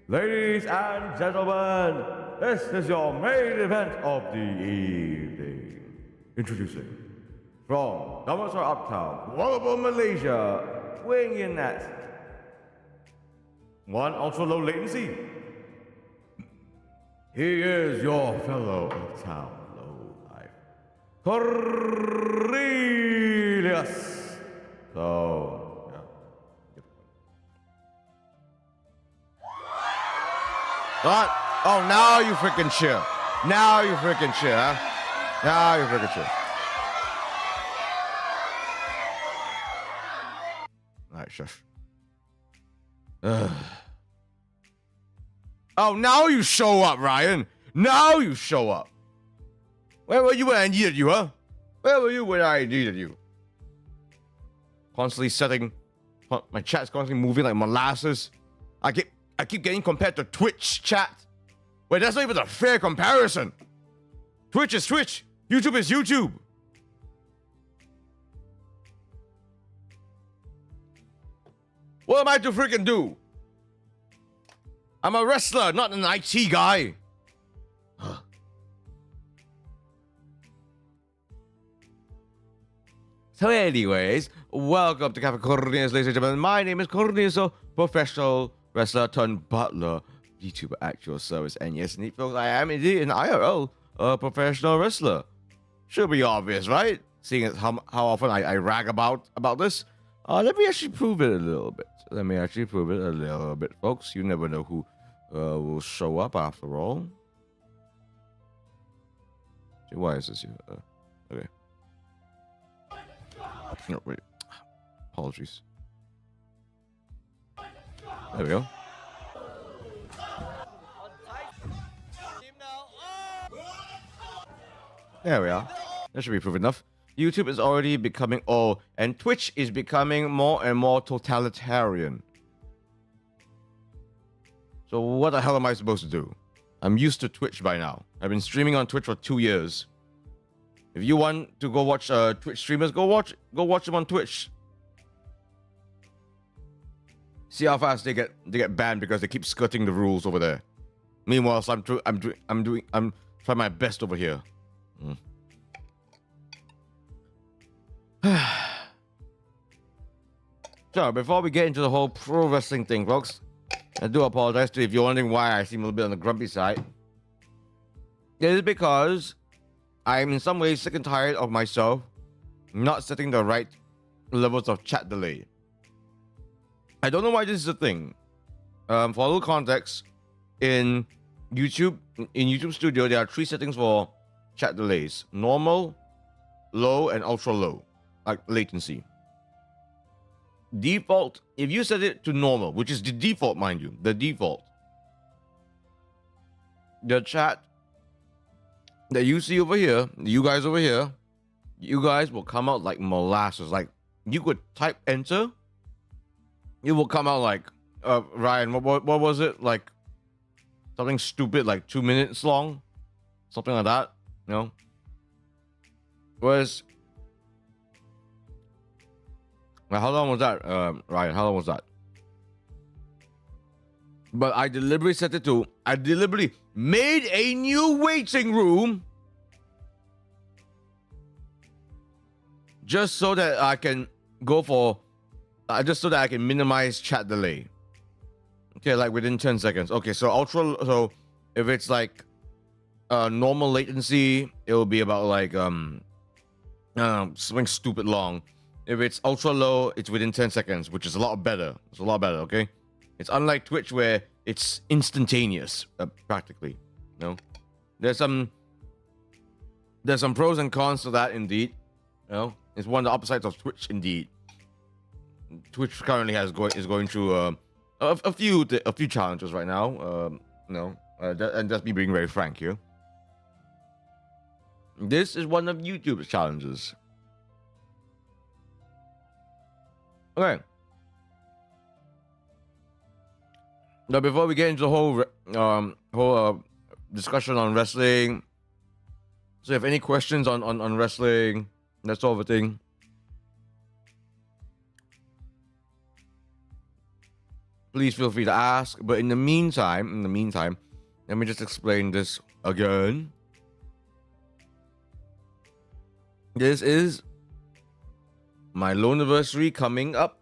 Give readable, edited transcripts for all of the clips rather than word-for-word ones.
Ladies and gentlemen, this is your main event of the evening. Introducing, from Damansara Uptown, Kuala Lumpur, Malaysia, weighing in at 1 ultra low latency. He is your fellow Uptown low life, Cornelius. So, yeah. What? Oh, now you freaking chill. Now you freaking chill, huh? Now you freaking chill. All right, shush. Oh, now you show up, Ryan. Now you show up. Where were you when I needed you, huh? Where were you when I needed you? Constantly setting, my chat's constantly moving like molasses. I keep getting compared to Twitch chat. Wait, that's not even a fair comparison. Twitch is Twitch. YouTube is YouTube. What am I to freaking do? I'm a wrestler, not an IT guy. So anyways, welcome to Cafe Cornelius, ladies and gentlemen. My name is Cornelius, professional wrestler turned butler, VTuber actual service. And yes, indeed, folks, I am indeed an IRL, a professional wrestler. Should be obvious, right? Seeing as how often I rag about this. Let me actually prove it a little bit. Folks. You never know who will show up after all. Why is this here? Okay. No, wait. Apologies. There we go. There we are. That should be proof enough. YouTube is already becoming and Twitch is becoming more and more totalitarian. So what the hell am I supposed to do? I'm used to Twitch by now. I've been streaming on Twitch for 2 years. If you want to go watch Twitch streamers, go watch them on Twitch. See how fast they get banned because they keep skirting the rules over there. Meanwhile, so I'm trying my best over here. So before we get into the whole pro wrestling thing, folks, I do apologize to you if you're wondering why I seem a little bit on the grumpy side. It is because I'm in some ways sick and tired of myself not setting the right levels of chat delay. I don't know why this is a thing. For a little context, in YouTube Studio, there are 3 settings for chat delays: normal, low, and ultra low, like latency. Default, if you set it to normal, which is the default, mind you, the chat that you see over here, you guys over here, you guys will come out like molasses. Like, you could type enter, it will come out like Ryan, what was it, like something stupid, like 2 minutes long, something like that, you know. Whereas, how long was that, Ryan? How long was that? But I deliberately made a new waiting room just so that I can just so that I can minimize chat delay. Okay, like within 10 seconds. Okay, so if it's like normal latency, it will be about like something stupid long. If it's ultra low, it's within 10 seconds, which is a lot better. It's a lot better, okay? It's unlike Twitch where it's instantaneous, practically. You know, there's some pros and cons to that, indeed. You know, it's one of the upsides of Twitch, indeed. Twitch currently is going through a few challenges right now. And that's me being very frank here. This is one of YouTube's challenges. Okay. Now, before we get into the whole discussion on wrestling, so if any questions on wrestling, that sort of a thing, please feel free to ask. But in the meantime, let me just explain this again. This is my loan anniversary coming up.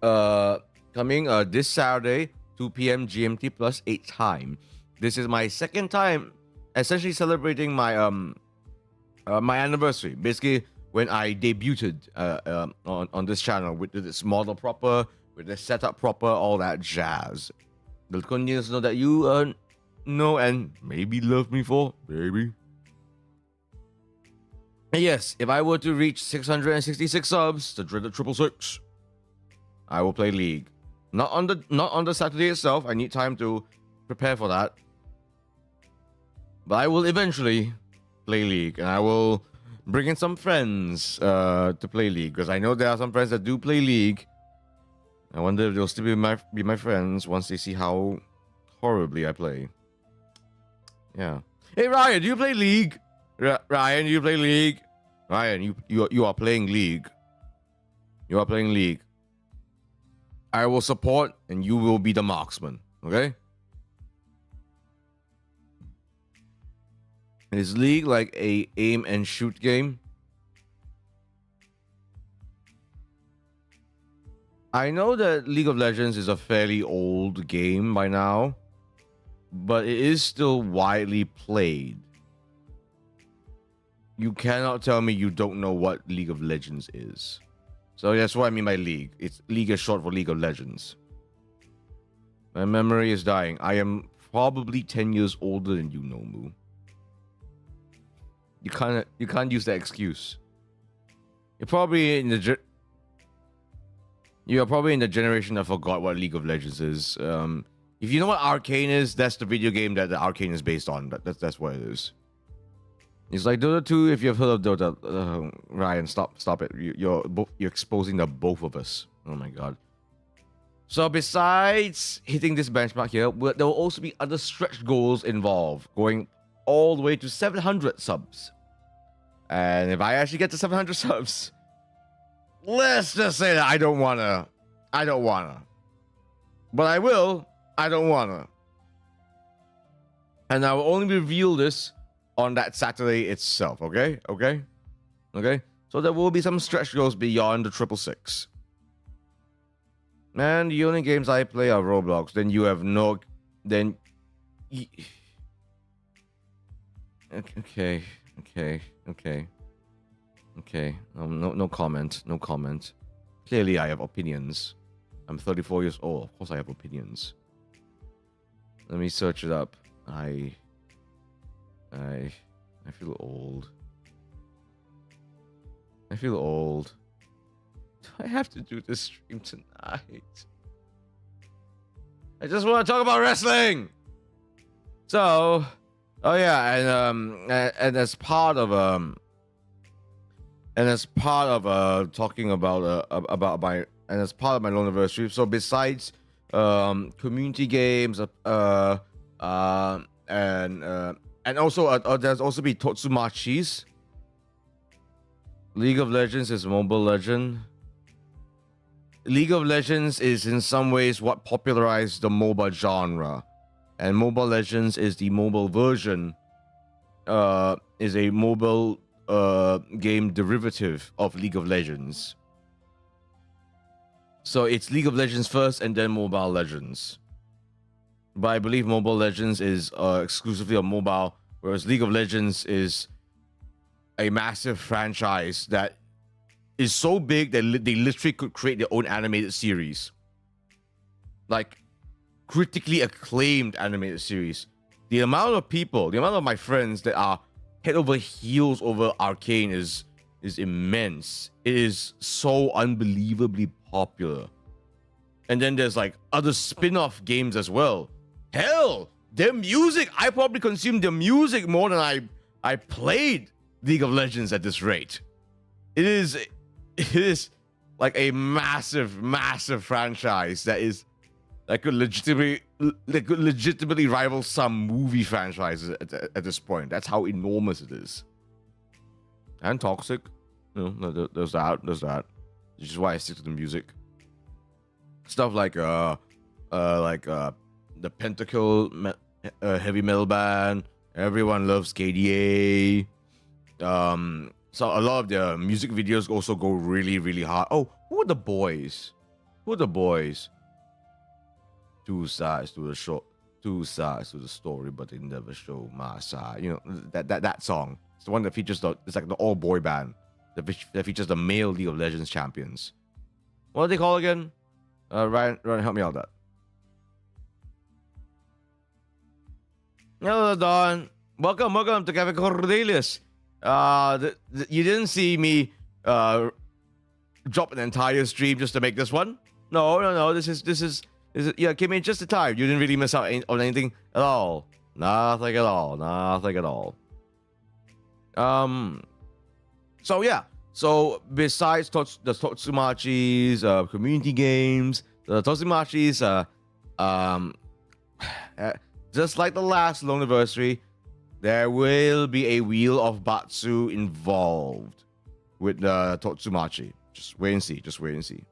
This Saturday, 2 p.m. GMT plus 8 time. This is my second time essentially celebrating my my anniversary. Basically, when I debuted on this channel with this model proper, with the setup proper, all that jazz. The Cornelius know that you know and maybe love me for, baby. And yes, if I were to reach 666 subs, the dreaded 666, I will play League. Not on the Saturday itself. I need time to prepare for that. But I will eventually play League, and I will bring in some friends to play League, because I know there are some friends that do play League. I wonder if they'll still be my friends once they see how horribly I play. Yeah. Hey Ryan, do you play League? Ryan, do you play League? Ryan, you are playing League. You are playing League. I will support, and you will be the marksman. Okay? Is League like a aim and shoot game? I know that League of Legends is a fairly old game by now, but it is still widely played. You cannot tell me you don't know what League of Legends is. So that's what I mean by League. It's League is short for League of Legends. My memory is dying. I am probably 10 years older than you, Nomu. You can't use that excuse. You're probably in the generation that forgot what League of Legends is. If you know what Arcane is, that's the video game that the Arcane is based on. That's what it is. It's like Dota 2. If you've heard of Dota, Ryan, stop it. You're exposing the both of us. Oh my god. So besides hitting this benchmark here, there will also be other stretch goals involved, going all the way to 700 subs. And if I actually get to 700 subs, let's just say that I don't wanna. But I will. I don't wanna. And I will only reveal this on that Saturday itself, okay? Okay? So there will be some stretch goals beyond the 666. Man, the only games I play are Roblox. Then you have no... Then... Okay. No comment. Clearly, I have opinions. I'm 34 years old. Of course, I have opinions. Let me search it up. I feel old. Do I have to do this stream tonight? I just want to talk about wrestling. So, oh yeah, and as part of talking about my loan anniversary. So besides community games, and also there's also be Totsumachis. League of Legends is Mobile Legend. League of Legends is in some ways what popularized the MOBA genre, and Mobile Legends is the mobile version. Is a mobile game derivative of League of Legends. So it's League of Legends first, and then Mobile Legends. But I believe Mobile Legends is exclusively on mobile, whereas League of Legends is a massive franchise that is so big that they literally could create their own animated series. Like, critically acclaimed animated series. The amount of my friends that are head over heels over Arcane is immense. It is so unbelievably popular. And then there's like other spin-off games as well. Hell, their music, I probably consumed their music more than I played League of Legends at this rate. It is like a massive franchise that could legitimately rival some movie franchises at this point. That's how enormous it is. And toxic. You know, there's that. Which is why I stick to the music. Stuff like the Pentacle heavy metal band. Everyone loves KDA. So a lot of their music videos also go really, really hard. Oh, who are the boys? Who are the boys? Two sides to the show, two sides to the story, but they never show my side. You know, that song. It's the one that features it's like the all boy band that features the male League of Legends champions. What are they called again? Ryan, help me out with that. Hello, Don. Welcome to Cafe Cornelius. You didn't see me drop an entire stream just to make this one. No. This is yeah, came in just in time. You didn't really miss out on anything at all. Nothing at all. So yeah. So besides the Totsumachis, community games, the Totsumachis, just like the last Long Anniversary, there will be a Wheel of Batsu involved with the Totsumachi. Just wait and see.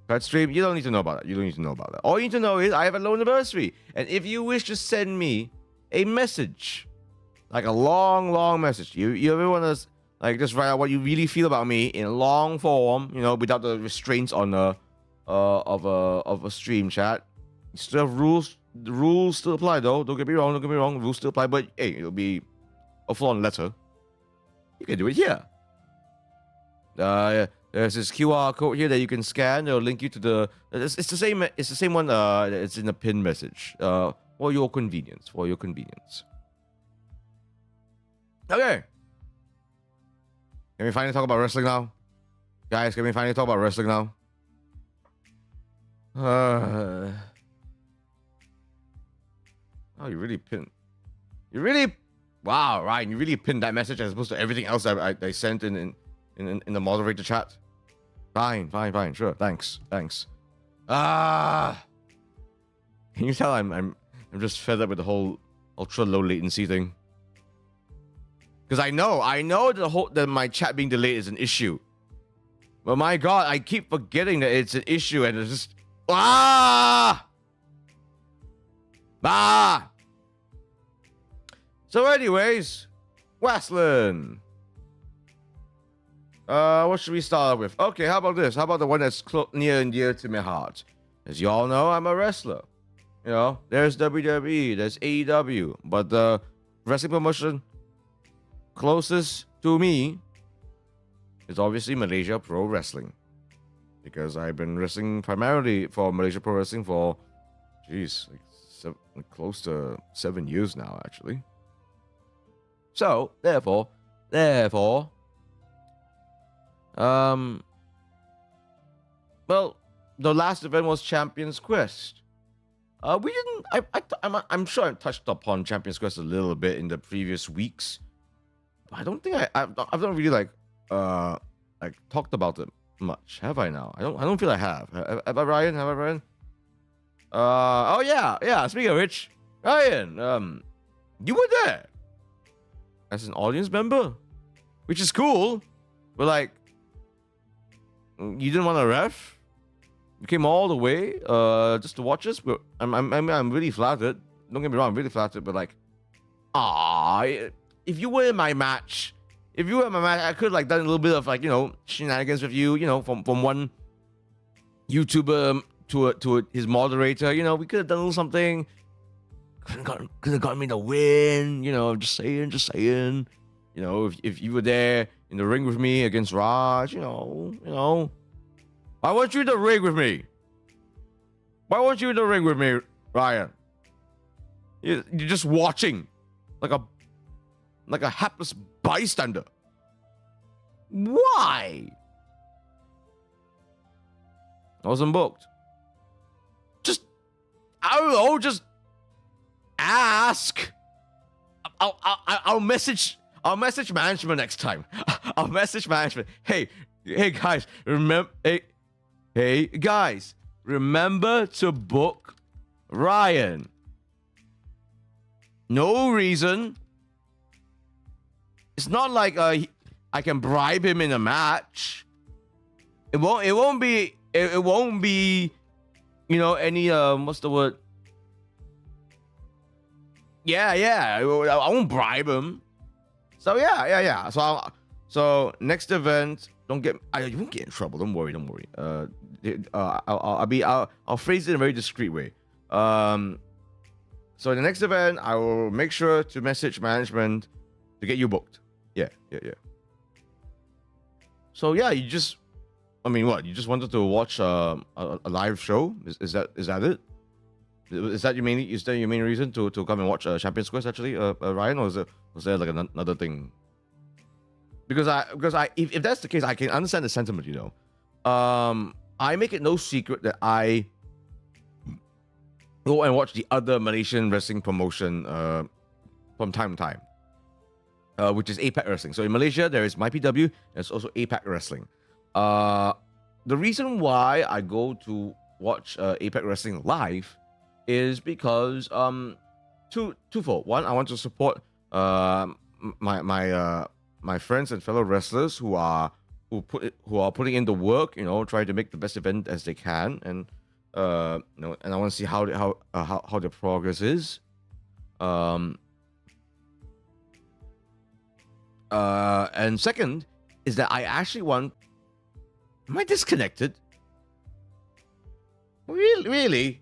Pet stream, you don't need to know about that. All you need to know is I have a Long Anniversary. And if you wish to send me a message, like a long message, you ever want to like just write out what you really feel about me in long form, you know, without the restraints on of a stream chat. You still have rules. The rules still apply though. Don't get me wrong. Rules still apply, but hey, it'll be a full-on letter. You can do it here. There's this QR code here that you can scan. It'll link you to the. It's the same. It's the same one. It's in the pin message. For your convenience. Okay. Can we finally talk about wrestling now? Guys, can we finally talk about wrestling now? Oh, you really pinned. Wow, Ryan, you really pinned that message as opposed to everything else I sent in the moderator chat. Fine, sure, thanks. Can you tell I'm just fed up with the whole ultra low latency thing? Because I know that my chat being delayed is an issue. But my God, I keep forgetting that it's an issue and it's just So anyways, Westland. What should we start with? Okay, how about this? How about the one that's near and dear to my heart? As you all know, I'm a wrestler. You know, there's WWE, there's AEW, but the wrestling promotion closest to me is obviously Malaysia Pro Wrestling. Because I've been wrestling primarily for Malaysia Pro Wrestling for, close to 7 years now, actually. So, therefore, well, the last event was Champions Quest. We didn't. I'm sure I touched upon Champions Quest a little bit in the previous weeks. I don't think I've not really talked about it much, have I? Now I don't feel I have. Have I, Ryan? Oh yeah. Speaking of which, Ryan, you were there as an audience member, which is cool. But like, you didn't want to ref. You came all the way just to watch us. But I'm really flattered. Don't get me wrong, I'm really flattered. But like, if you were in my match, I could have done a little bit of shenanigans with you. From one YouTuber to his moderator. We could have done a little something. Could have gotten me the win. Just saying. If you were there in the ring with me against Raj, I want you in the ring with me. Why weren't you in the ring with me, Ryan? You're just watching like a hapless bystander. Why? I wasn't booked. I don't know, just ask. I'll message management next time. I'll message management. Hey guys, remember to book Ryan. No reason. It's not like I can bribe him in a match. It won't be you know, any what's the word? Yeah, I won't bribe him. So yeah. So next event, you won't get in trouble. Don't worry. I'll phrase it in a very discreet way. So the next event, I will make sure to message management to get you booked. Yeah. So yeah, you just wanted to watch a live show? Is that it? Is that your main reason to come and watch Champions Quest actually, Ryan, or was there like another thing? Because if that's the case, I can understand the sentiment. You know, I make it no secret that I go and watch the other Malaysian wrestling promotion from time to time, which is APAC Wrestling. So in Malaysia, there is MyPW. There's also APAC Wrestling. The reason why I go to watch APAC Wrestling live is because twofold. One, I want to support my friends and fellow wrestlers who are putting in the work, you know, trying to make the best event as they can, and you know, and I want to see how the progress is. And second is that I actually want. Am I disconnected? Really?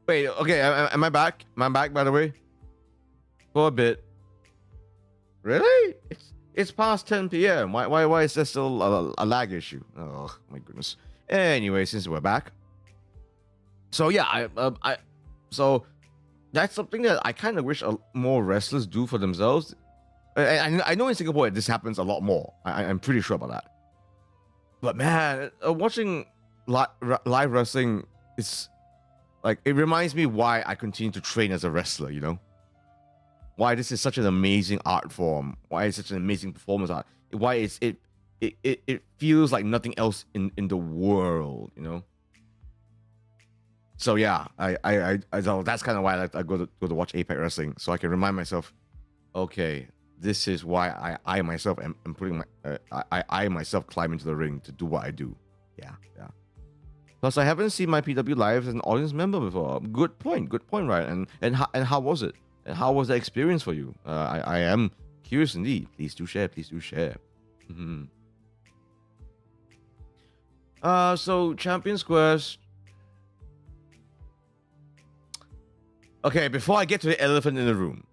Wait, okay, am I back? Am I back, by the way? For a bit. Really? It's past 10 p.m. Why is there still a lag issue? Oh, my goodness. Anyway, since we're back. So, yeah, so that's something that I kind of wish more wrestlers do for themselves. I know in Singapore this happens a lot more. I'm pretty sure about that. But man, watching live wrestling is like, it reminds me why I continue to train as a wrestler, you know? Why this is such an amazing art form. Why it's such an amazing performance art. Why it feels like nothing else in the world, you know? So yeah, so that's kind of why I go to watch APAC Wrestling, so I can remind myself, okay, this is why I myself am putting I myself climb into the ring to do what I do. Yeah. Plus, I haven't seen my PW live as an audience member before. Good point, right? And how was it? And how was the experience for you? I am curious indeed. Please do share. Mm-hmm. So Champions Quest. Okay, before I get to the elephant in the room.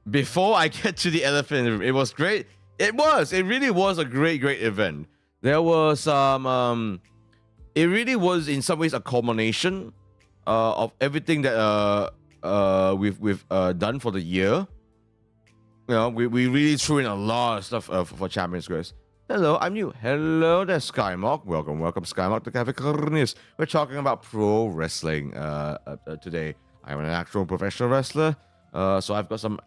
It was great. It really was a great event. There was some it really was in some ways a culmination of everything that we've done for the year. You know, we really threw in a lot of stuff for Champions Quest. Hello, I'm new. Hello there, Skymark. Welcome, Skymark to Cafe Cornelius. We're talking about pro wrestling today. I'm an actual professional wrestler, so I've got some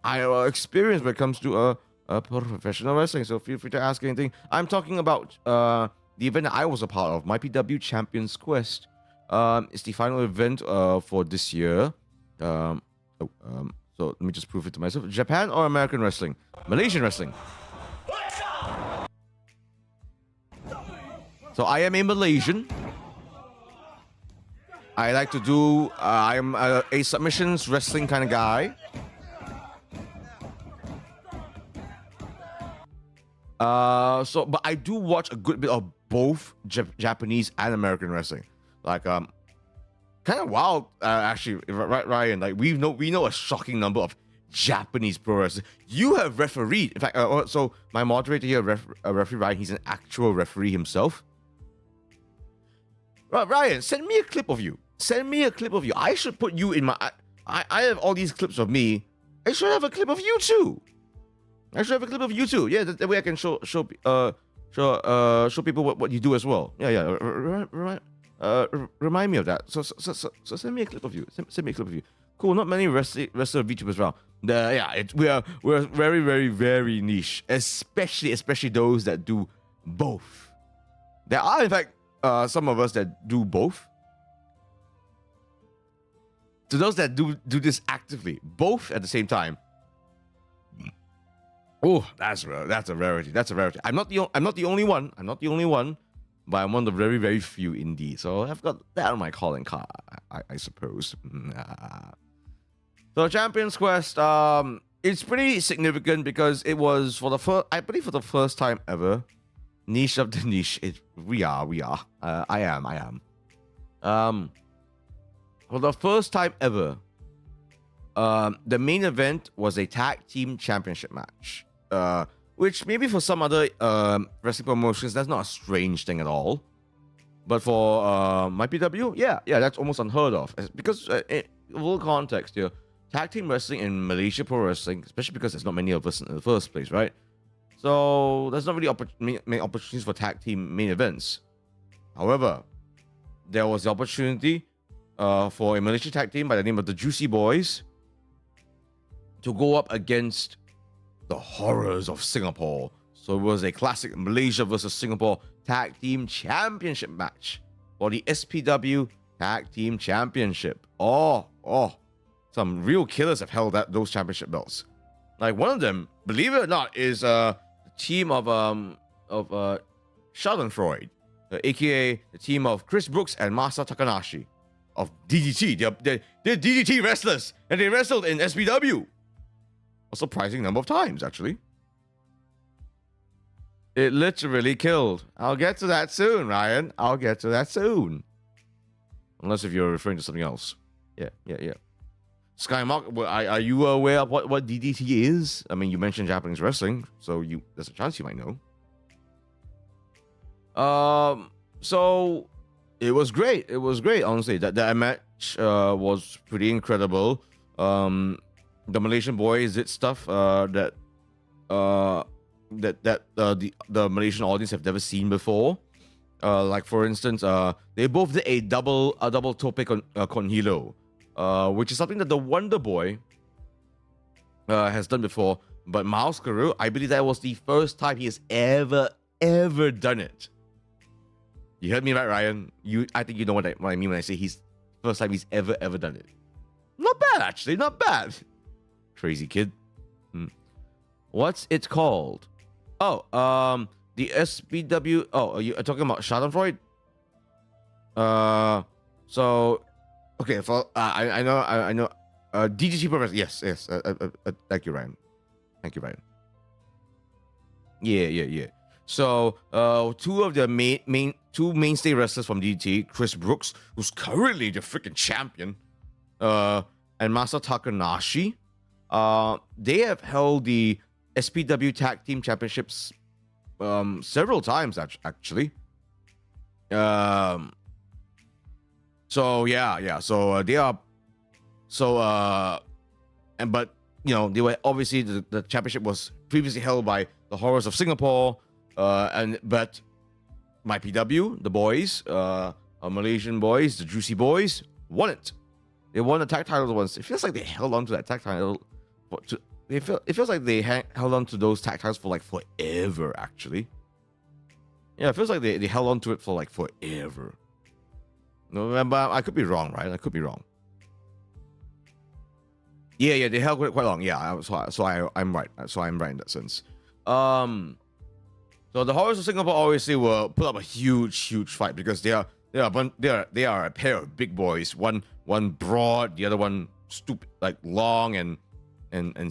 experience when it comes to professional wrestling. So feel free to ask anything. I'm talking about the event that I was a part of, MyPW Champions Quest. It's the final event for this year. So let me just prove it to myself. Japan or American wrestling? Malaysian wrestling. So I am a Malaysian. I like to do, I'm a submissions wrestling kind of guy. But I do watch a good bit of both Japanese and American wrestling. Like, kind of wild, actually, right, Ryan? Like, we know a shocking number of Japanese pro wrestlers. You have refereed. In fact, so my moderator here, referee Ryan, he's an actual referee himself. Ryan, send me a clip of you. I should put you in my. I have all these clips of me. I should have a clip of you too. Yeah, that way I can show people what you do as well. Yeah. Remind me of that. So send me a clip of you. Send me a clip of you. Cool. Not many wrestler VTubers around. We're very, very, very niche, especially those that do both. There are in fact some of us that do both. To those that do this actively, both at the same time. Oh, that's a rarity. I'm not the only one. but I'm one of the very, very few indeed. So I've got that on my calling card, I suppose. So Champions Quest, it's pretty significant because it was for the first, I believe, for the first time ever. Niche of the niche. We are. I am. For the first time ever, the main event was a tag team championship match. Which maybe for some other wrestling promotions, that's not a strange thing at all. But for my PW, yeah, that's almost unheard of. Because in full context here, tag team wrestling in Malaysia Pro Wrestling, especially because there's not many of us in the first place, right? So there's not really many opportunities for tag team main events. However, there was the opportunity for a Malaysian tag team by the name of the Juicy Boys to go up against the horrors of Singapore. So it was a classic Malaysia versus Singapore tag team championship match for the SPW tag team championship. Oh, some real killers have held those championship belts. Like one of them, believe it or not, is the team of Schadenfreude, aka the team of Chris Brooks and Masa Takanashi of DDT. They're DDT wrestlers, and they wrestled in SPW. A surprising number of times, actually. It literally killed. I'll get to that soon, Ryan. I'll get to that soon. Unless if you're referring to something else. Yeah. Skymark, are you aware of what DDT is? I mean, you mentioned Japanese wrestling, so there's a chance you might know. So it was great. Honestly. That match was pretty incredible. The Malaysian boys did stuff that the Malaysian audience have never seen before. Like for instance, they both did a double topic on Cornelius, which is something that the Wonder Boy has done before. But Miles Carew, I believe that was the first time he has ever done it. You heard me right, Ryan? I think you know what I mean when I say he's first time he's ever done it. Not bad, actually. Not bad. Crazy kid. What's it called? Oh, the SBW. Oh, are you talking about Schadenfreude? So, okay. For I know. DGT Professor. Yes. Thank you, Ryan. Yeah. So, two of the two mainstay wrestlers from DDT, Chris Brooks, who's currently the freaking champion, and Masa Takanashi, they have held the SPW Tag Team Championships several times actually. So yeah. So they are. So but you know, they were obviously the championship was previously held by the Horrors of Singapore, but my PW, the boys, our Malaysian boys, the Juicy Boys, won it. They won the tag titles once. It feels like they held on to that tag title. It feels like they held on to those tag titles for like forever, actually. Yeah, it feels like they held on to it for like forever. No, but I could be wrong, right? I could be wrong. Yeah, they held it quite long. Yeah, I'm right. So I'm right in that sense. So the Horrors of Singapore obviously will put up a huge fight because they are a pair of big boys. One broad, the other one stupid, like long and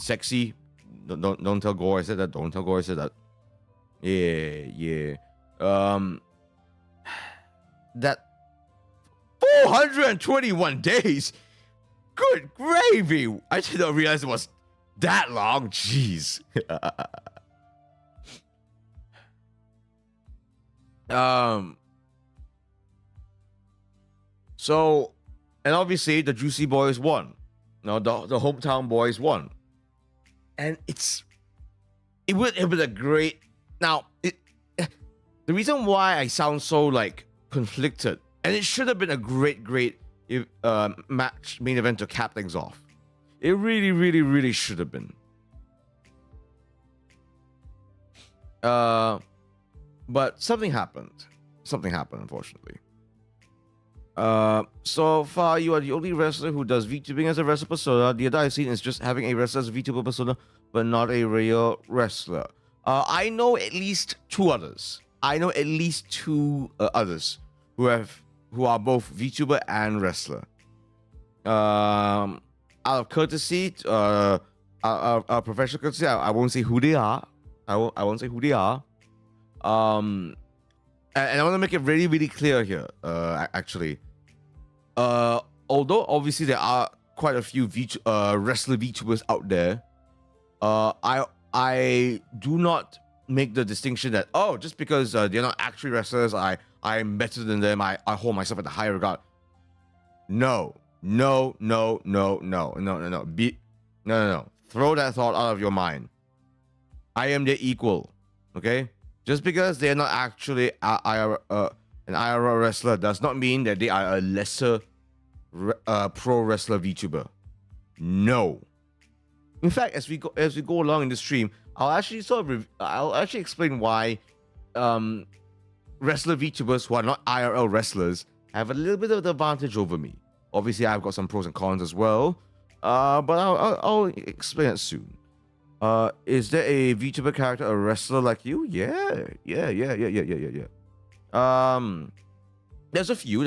sexy. Don't tell Gore I said that. Don't tell Gore I said that. Yeah. That 421 days. Good gravy. I did not realize it was that long. Jeez. So, and obviously the Juicy Boys won. No, the hometown boys won. And it was a great. Now, the reason why I sound so like conflicted, and it should have been a great match main event to cap things off. It really should have been. But something happened. Unfortunately. So far, you are the only wrestler who does VTubing as a wrestler persona. The other I've seen is just having a wrestler as a VTuber persona, but not a real wrestler. I know at least two others. I know at least two others who are both VTuber and wrestler. Out of courtesy, out of professional courtesy, I won't say who they are. I won't say who they are. And I want to make it really, really clear here. Actually, although obviously there are quite a few wrestler VTubers out there, I do not make the distinction that just because they're not actually wrestlers, I'm better than them. I hold myself at a higher regard. No. No. Throw that thought out of your mind. I am their equal. Okay? Just because they're not actually an IRL wrestler does not mean that they are a lesser pro wrestler VTuber. No. In fact, as we go along in the stream, I'll actually explain why wrestler VTubers who are not IRL wrestlers have a little bit of the advantage over me. Obviously, I've got some pros and cons as well, but I'll explain it soon. Is there a VTuber character, a wrestler like you? Yeah. There's a few.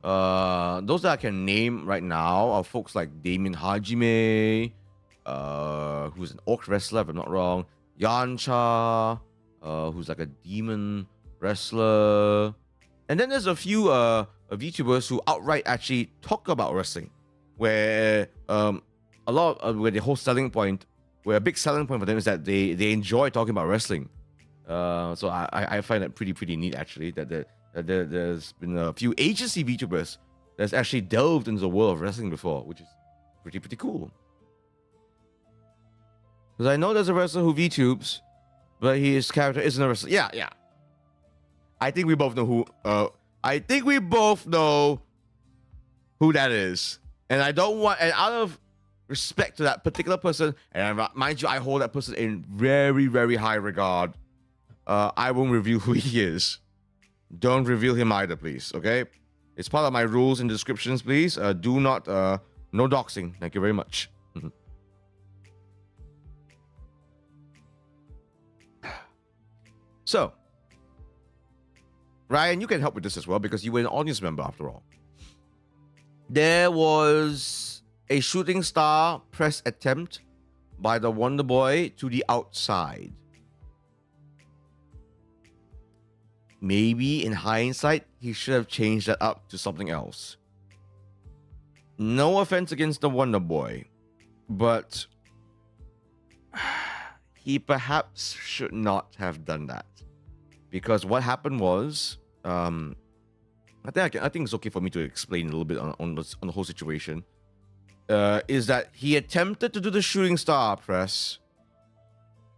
Those that I can name right now are folks like Damien Hajime, who's an orc wrestler, if I'm not wrong. Yancha, who's like a demon wrestler. And then there's a few VTubers who outright actually talk about wrestling, where where the whole selling point, where a big selling point for them is that they enjoy talking about wrestling. So I find that pretty neat actually, that there's been a few agency VTubers that's actually delved into the world of wrestling before, which is pretty cool. Because I know there's a wrestler who VTubes, but his character isn't a wrestler. Yeah. I think we both know who. I think we both know who that is, and I don't want. And out of respect to that particular person, and mind you, I hold that person in very, very high regard. I won't reveal who he is. Don't reveal him either, please. Okay, it's part of my rules and descriptions. Please do not. No doxing. Thank you very much. So, Ryan, you can help with this as well because you were an audience member after all. There was a shooting star press attempt by the Wonder Boy to the outside. Maybe in hindsight, he should have changed that up to something else. No offense against the Wonder Boy, but he perhaps should not have done that. Because what happened was, I think it's okay for me to explain a little bit on the whole situation. Is that he attempted to do the shooting star press,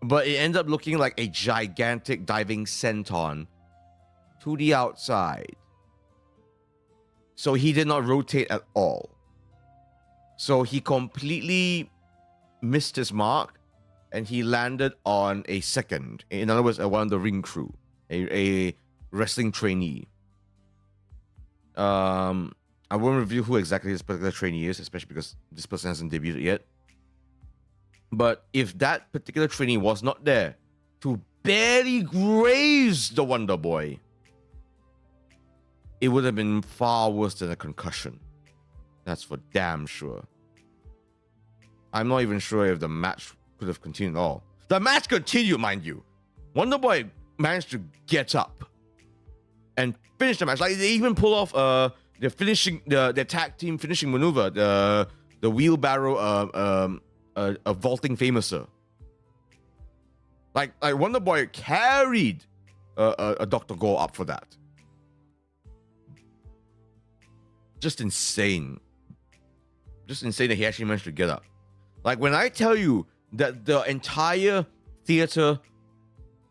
but it ended up looking like a gigantic diving senton to the outside. So he did not rotate at all. So he completely missed his mark, and he landed on a second. In other words, one of the ring crew. A wrestling trainee. I won't reveal who exactly this particular trainee is, especially because this person hasn't debuted yet. But if that particular trainee was not there to barely graze the Wonder Boy, it would have been far worse than a concussion. That's for damn sure. I'm not even sure if the match could have continued at all. The match continued, mind you. Wonder Boy managed to get up and finish the match. Like they even pull off the tag team finishing maneuver, the wheelbarrow a vaulting famouser. Like Wonder Boy carried a Dr. Gore up for that. Just insane. Just insane that he actually managed to get up. Like when I tell you that the entire theater,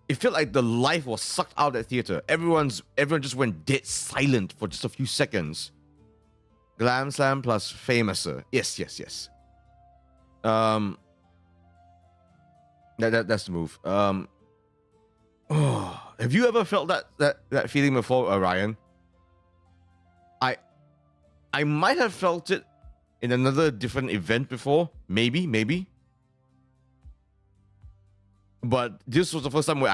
it felt like the life was sucked out of that theater. Everyone just went dead silent for just a few seconds. Glam Slam plus Famouser. Yes. That's the move. Have you ever felt that feeling before, Ryan? I might have felt it in another different event before. Maybe. But this was the first time where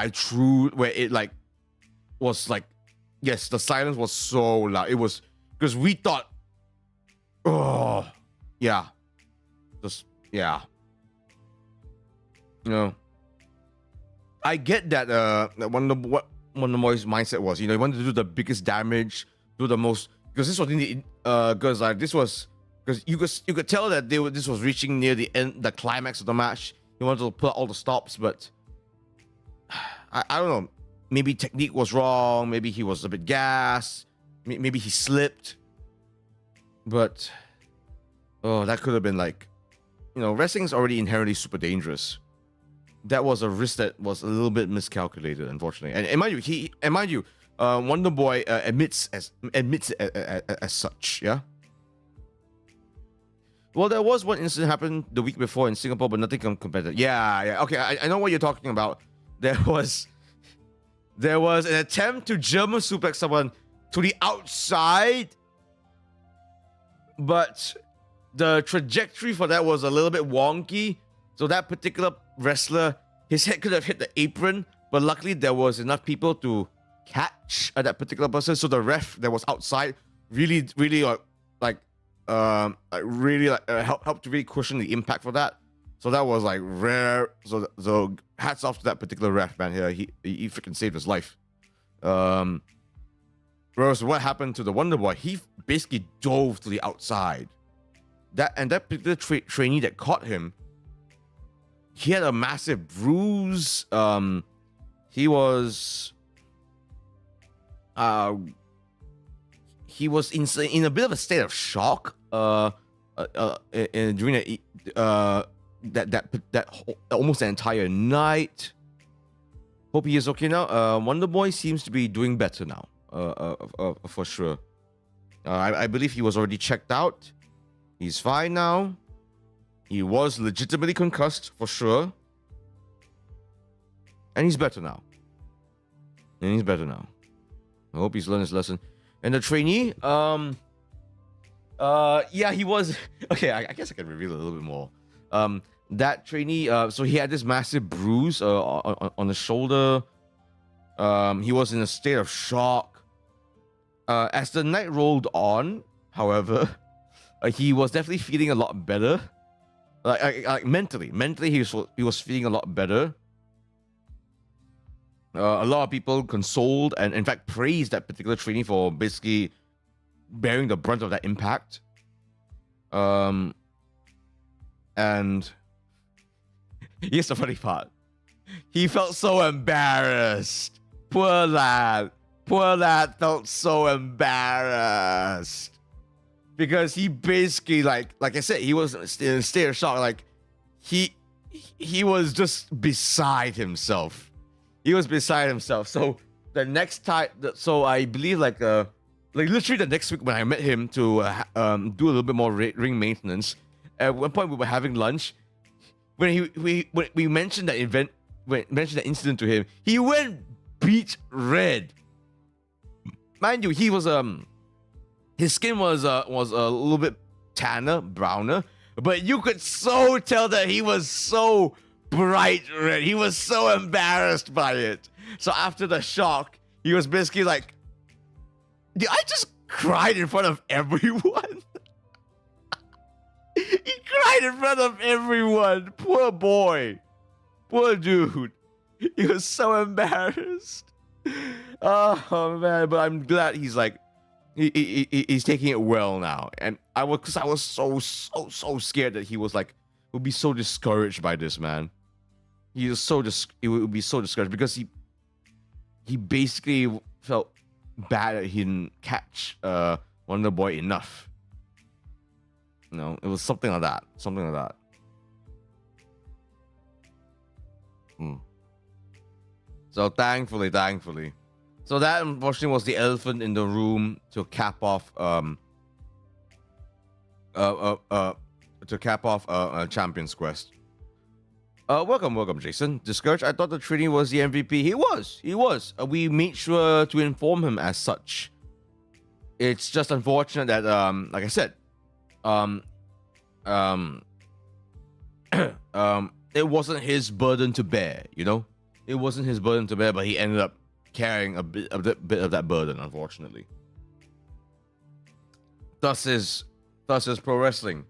it like was like, yes, the silence was so loud. It was because we thought, oh, yeah, just yeah. You know, I get that. That one of the boys' mindset was, you know, he wanted to do the biggest damage, do the most, because this was in the because like this was because you could tell that this was reaching near the end, the climax of the match. He wanted to put all the stops, but I don't know. Maybe technique was wrong. Maybe he was a bit gassed. Maybe he slipped. But oh, that could have been like, you know, wrestling is already inherently super dangerous. That was a risk that was a little bit miscalculated, unfortunately. And mind you, Wonder Boy admits as such. Yeah. Well, there was one incident happened the week before in Singapore, but nothing competitive. Yeah. Okay, I know what you're talking about. There was an attempt to German suplex someone to the outside, but the trajectory for that was a little bit wonky. So that particular wrestler, his head could have hit the apron, but luckily there was enough people to catch that particular person. So the ref that was outside really helped to really cushion the impact for that. So that was like rare. So hats off to that particular ref, man. Here he freaking saved his life. Whereas what happened to the Wonder Boy, he basically dove to the outside. That particular trainee that caught him, he had a massive bruise. He was in a bit of a state of shock. During that almost the entire night. Hope he is okay now. Wonder Boy seems to be doing better now. For sure. I believe he was already checked out. He's fine now. He was legitimately concussed for sure. And he's better now. I hope he's learned his lesson. And the trainee, yeah, he was okay. I guess I can reveal a little bit more. That trainee, so he had this massive bruise on the shoulder. He was in a state of shock. As the night rolled on, however, he was definitely feeling a lot better. Like mentally, he was feeling a lot better. A lot of people consoled and in fact praised that particular trainee for basically bearing the brunt of that impact. And here's the funny part. He felt so embarrassed. Poor lad felt so embarrassed. Because he basically, like I said, he was in a state of shock. Like, he was just beside himself. So the next time, so I believe like literally the next week when I met him to do a little bit more ring maintenance, at one point we were having lunch. When we mentioned that incident to him, he went beet red. Mind you, he was his skin was a little bit browner, but you could so tell that he was so bright red. He was so embarrassed by it. So after the shock, he was basically like, I just cried in front of everyone. He cried in front of everyone. Poor boy. Poor dude. He was so embarrassed. Oh man, but I'm glad he's like, he's taking it well now. And I was so scared that he was like, would be so discouraged by this, man. He would be so discouraged because he basically felt bad that he didn't catch Wonder Boy enough. You know, it was something like that. So thankfully. So that unfortunately was the elephant in the room to cap off Champions Quest. Welcome, Jason. Discouraged? I thought the trainee was the MVP. He was. We made sure to inform him as such. It's just unfortunate that, like I said, it wasn't his burden to bear, you know? It wasn't his burden to bear, but he ended up carrying a bit of that burden, unfortunately. Thus is pro wrestling.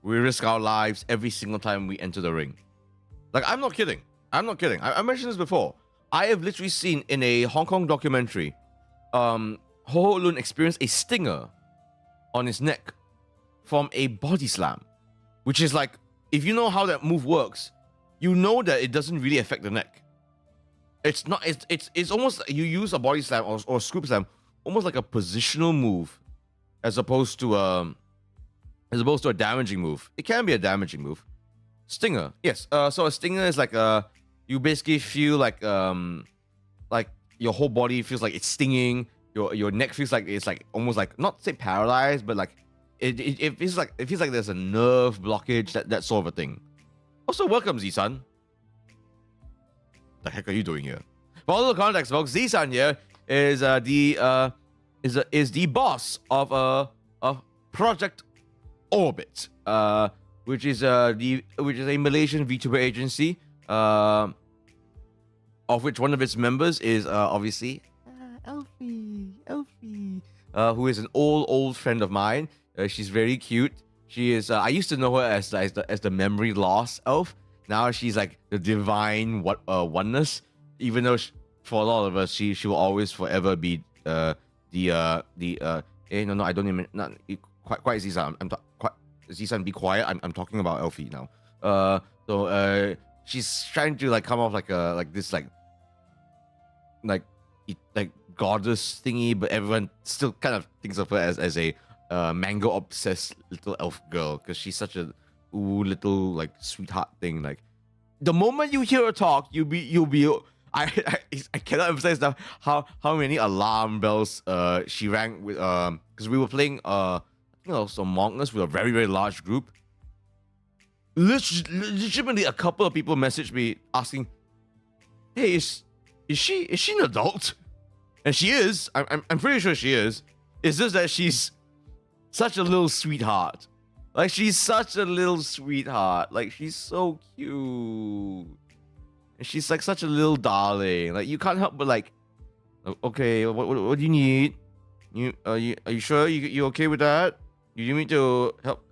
We risk our lives every single time we enter the ring. Like, I'm not kidding. I mentioned this before. I have literally seen in a Hong Kong documentary, Ho Ho Lun experienced a stinger on his neck from a body slam, which is like, if you know how that move works, you know that it doesn't really affect the neck. It's not. It's almost like you use a body slam or scoop slam, almost like a positional move, as opposed to a damaging move. It can be a damaging move. Stinger, yes. So a stinger is like you basically feel like your whole body feels like it's stinging. Your neck feels like it's like almost like, not say paralyzed, but like it feels like there's a nerve blockage, that sort of a thing. Also, welcome Z-san. The heck are you doing here? For all the context, folks, Z-san here is the boss of Project Orbit, which is a Malaysian VTuber agency, of which one of its members is obviously Elfie, who is an old friend of mine. She's very cute. She is. I used to know her as the memory loss elf. Now she's like the divine oneness. Even though for a lot of us, she will always forever be no, I don't even quite Zizan. Zizan, be quiet. I'm talking about Elfie now. So she's trying to like come off like this goddess thingy, but everyone still kind of thinks of her as a mango obsessed little elf girl, because she's such a little like sweetheart thing. Like, the moment you hear her talk, you'll be I cannot emphasize enough how many alarm bells she rang with, because we were playing Among Us with a very, very large group. Legitimately, a couple of people messaged me asking, "Hey, is she an adult?" And she is. I'm pretty sure she is. It's just that she's such a little sweetheart. Like, she's such a little sweetheart. Like, she's so cute. And she's like such a little darling. Like, you can't help but like, okay, what do you need? Are you sure you okay with that? You need me to help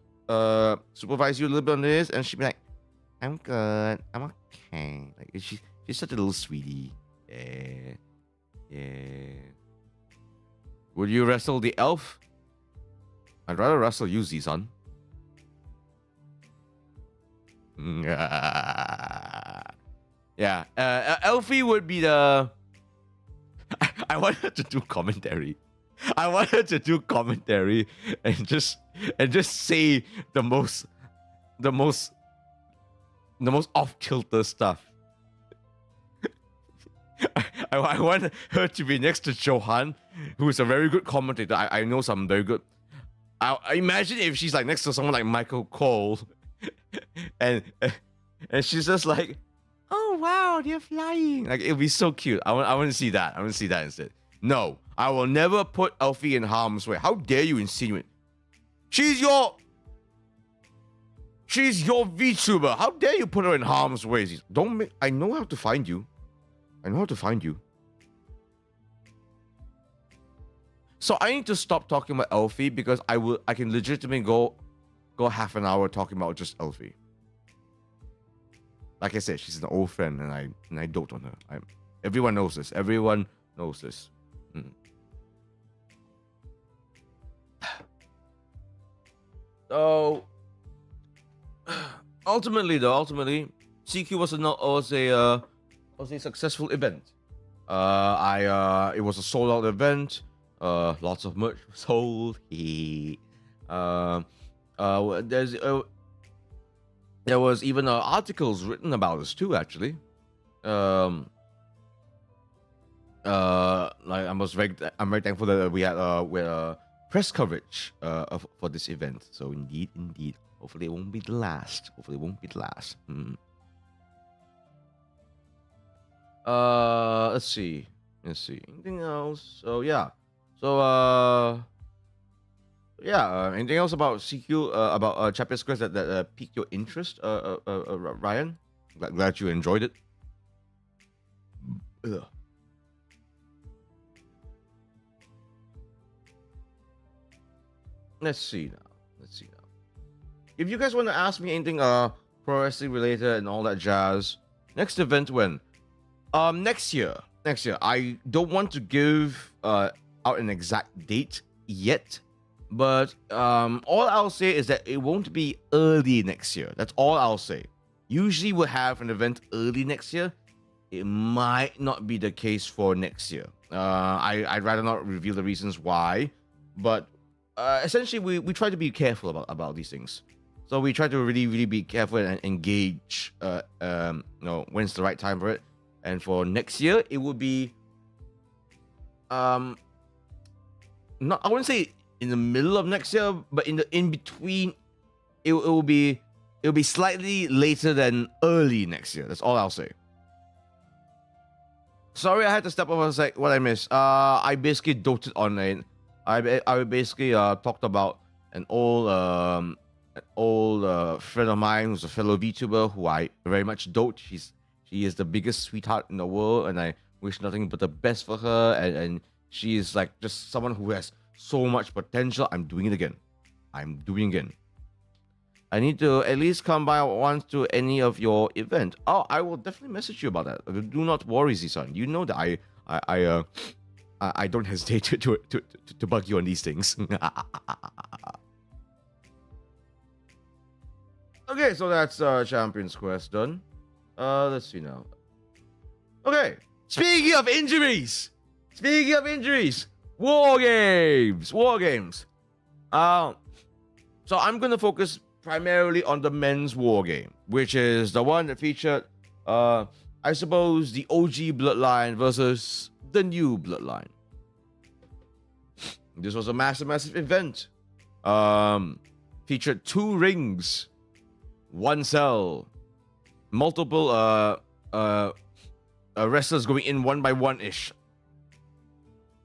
supervise you a little bit on this? And she'd be like, I'm good. I'm okay. Like, she's such a little sweetie. Yeah. Would you wrestle the elf? I'd rather wrestle you, Z-son. Yeah. Elfie would be the... I want her to do commentary. And just say the most off-kilter stuff. I want her to be next to Johan, who is a very good commentator. I know some very good. I imagine if she's like next to someone like Michael Cole, and she's just like, "Oh wow, they're flying!" Like, it'll be so cute. I want to see that. I want to see that instead. No, I will never put Elfie in harm's way. How dare you insinuate? She's your VTuber. How dare you put her in harm's way? I know how to find you. So I need to stop talking about Elfie, because I can legitimately go half an hour talking about just Elfie. Like I said, she's an old friend, and I dote on her. Everyone knows this. So ultimately, CQ was a successful event. It was a sold out event. Lots of merch sold. There was even articles written about us too, actually. Like, I'm very thankful that we had press coverage for this event. So indeed, hopefully it won't be the last. Let's see. Anything else? So yeah. Anything else about CQ, about Chapter Squares that piqued your interest, Ryan? Glad you enjoyed it. Ugh. Let's see now. If you guys want to ask me anything pro wrestling related and all that jazz, next event when? Next year. I don't want to give out an exact date yet, but all I'll say is that it won't be early next year. That's all I'll say. Usually we'll have an event early next year. It might not be the case for next year. I'd rather not reveal the reasons why, but essentially we try to be careful about these things. So we try to really be careful and engage when's the right time for it. And for next year, it will be not, I wouldn't say in the middle of next year, but in between, it will be slightly later than early next year. That's all I'll say. Sorry, I had to step over and say what I missed. I basically doted on it. I basically talked about an old friend of mine who's a fellow VTuber who I very much dote. She is the biggest sweetheart in the world, and I wish nothing but the best for her. And she is like just someone who has so much potential. I'm doing it again. I need to at least come by once to any of your event. Oh, I will definitely message you about that. Do not worry, Z-san. You know that I don't hesitate to bug you on these things. Okay, so that's Champion's Quest done. Let's see now. Okay, speaking of injuries, War Games. So I'm gonna focus primarily on the men's War Game, which is the one that featured, I suppose, the OG Bloodline versus the new Bloodline. This was a massive event. Featured 2 rings, 1 cell, multiple wrestlers going in 1 by 1-ish.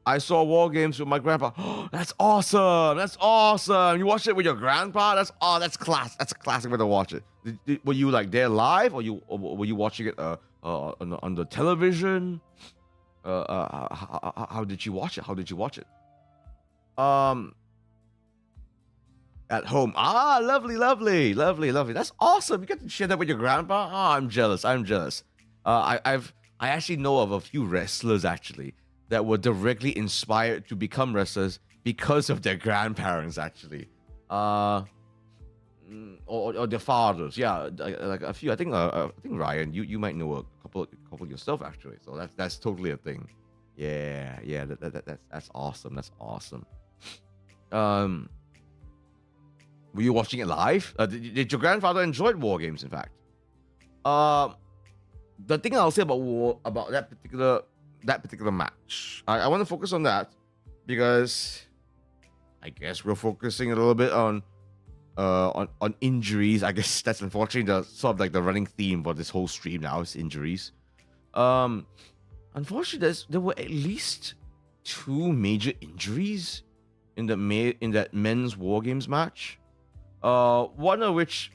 I saw War Games with my grandpa. Oh, that's awesome. You watched it with your grandpa? That's class. That's a classic way to watch it. Were you like there live, or were you watching it on the television? How did you watch it? At home. Lovely. That's awesome. You get to share that with your grandpa. Oh, I'm jealous. I actually know of a few wrestlers actually that were directly inspired to become wrestlers because of their grandparents actually, or their fathers. Yeah, like a few. I think Ryan, you might know a couple yourself actually. So that's totally a thing. Yeah. That's awesome. Were you watching it live? Did your grandfather enjoy War Games? In fact, the thing I'll say about that particular match, I want to focus on that because I guess we're focusing a little bit on injuries. I guess that's unfortunately the sort of like the running theme for this whole stream now is injuries. Unfortunately, there were at least 2 major injuries in that men's War Games match. One of which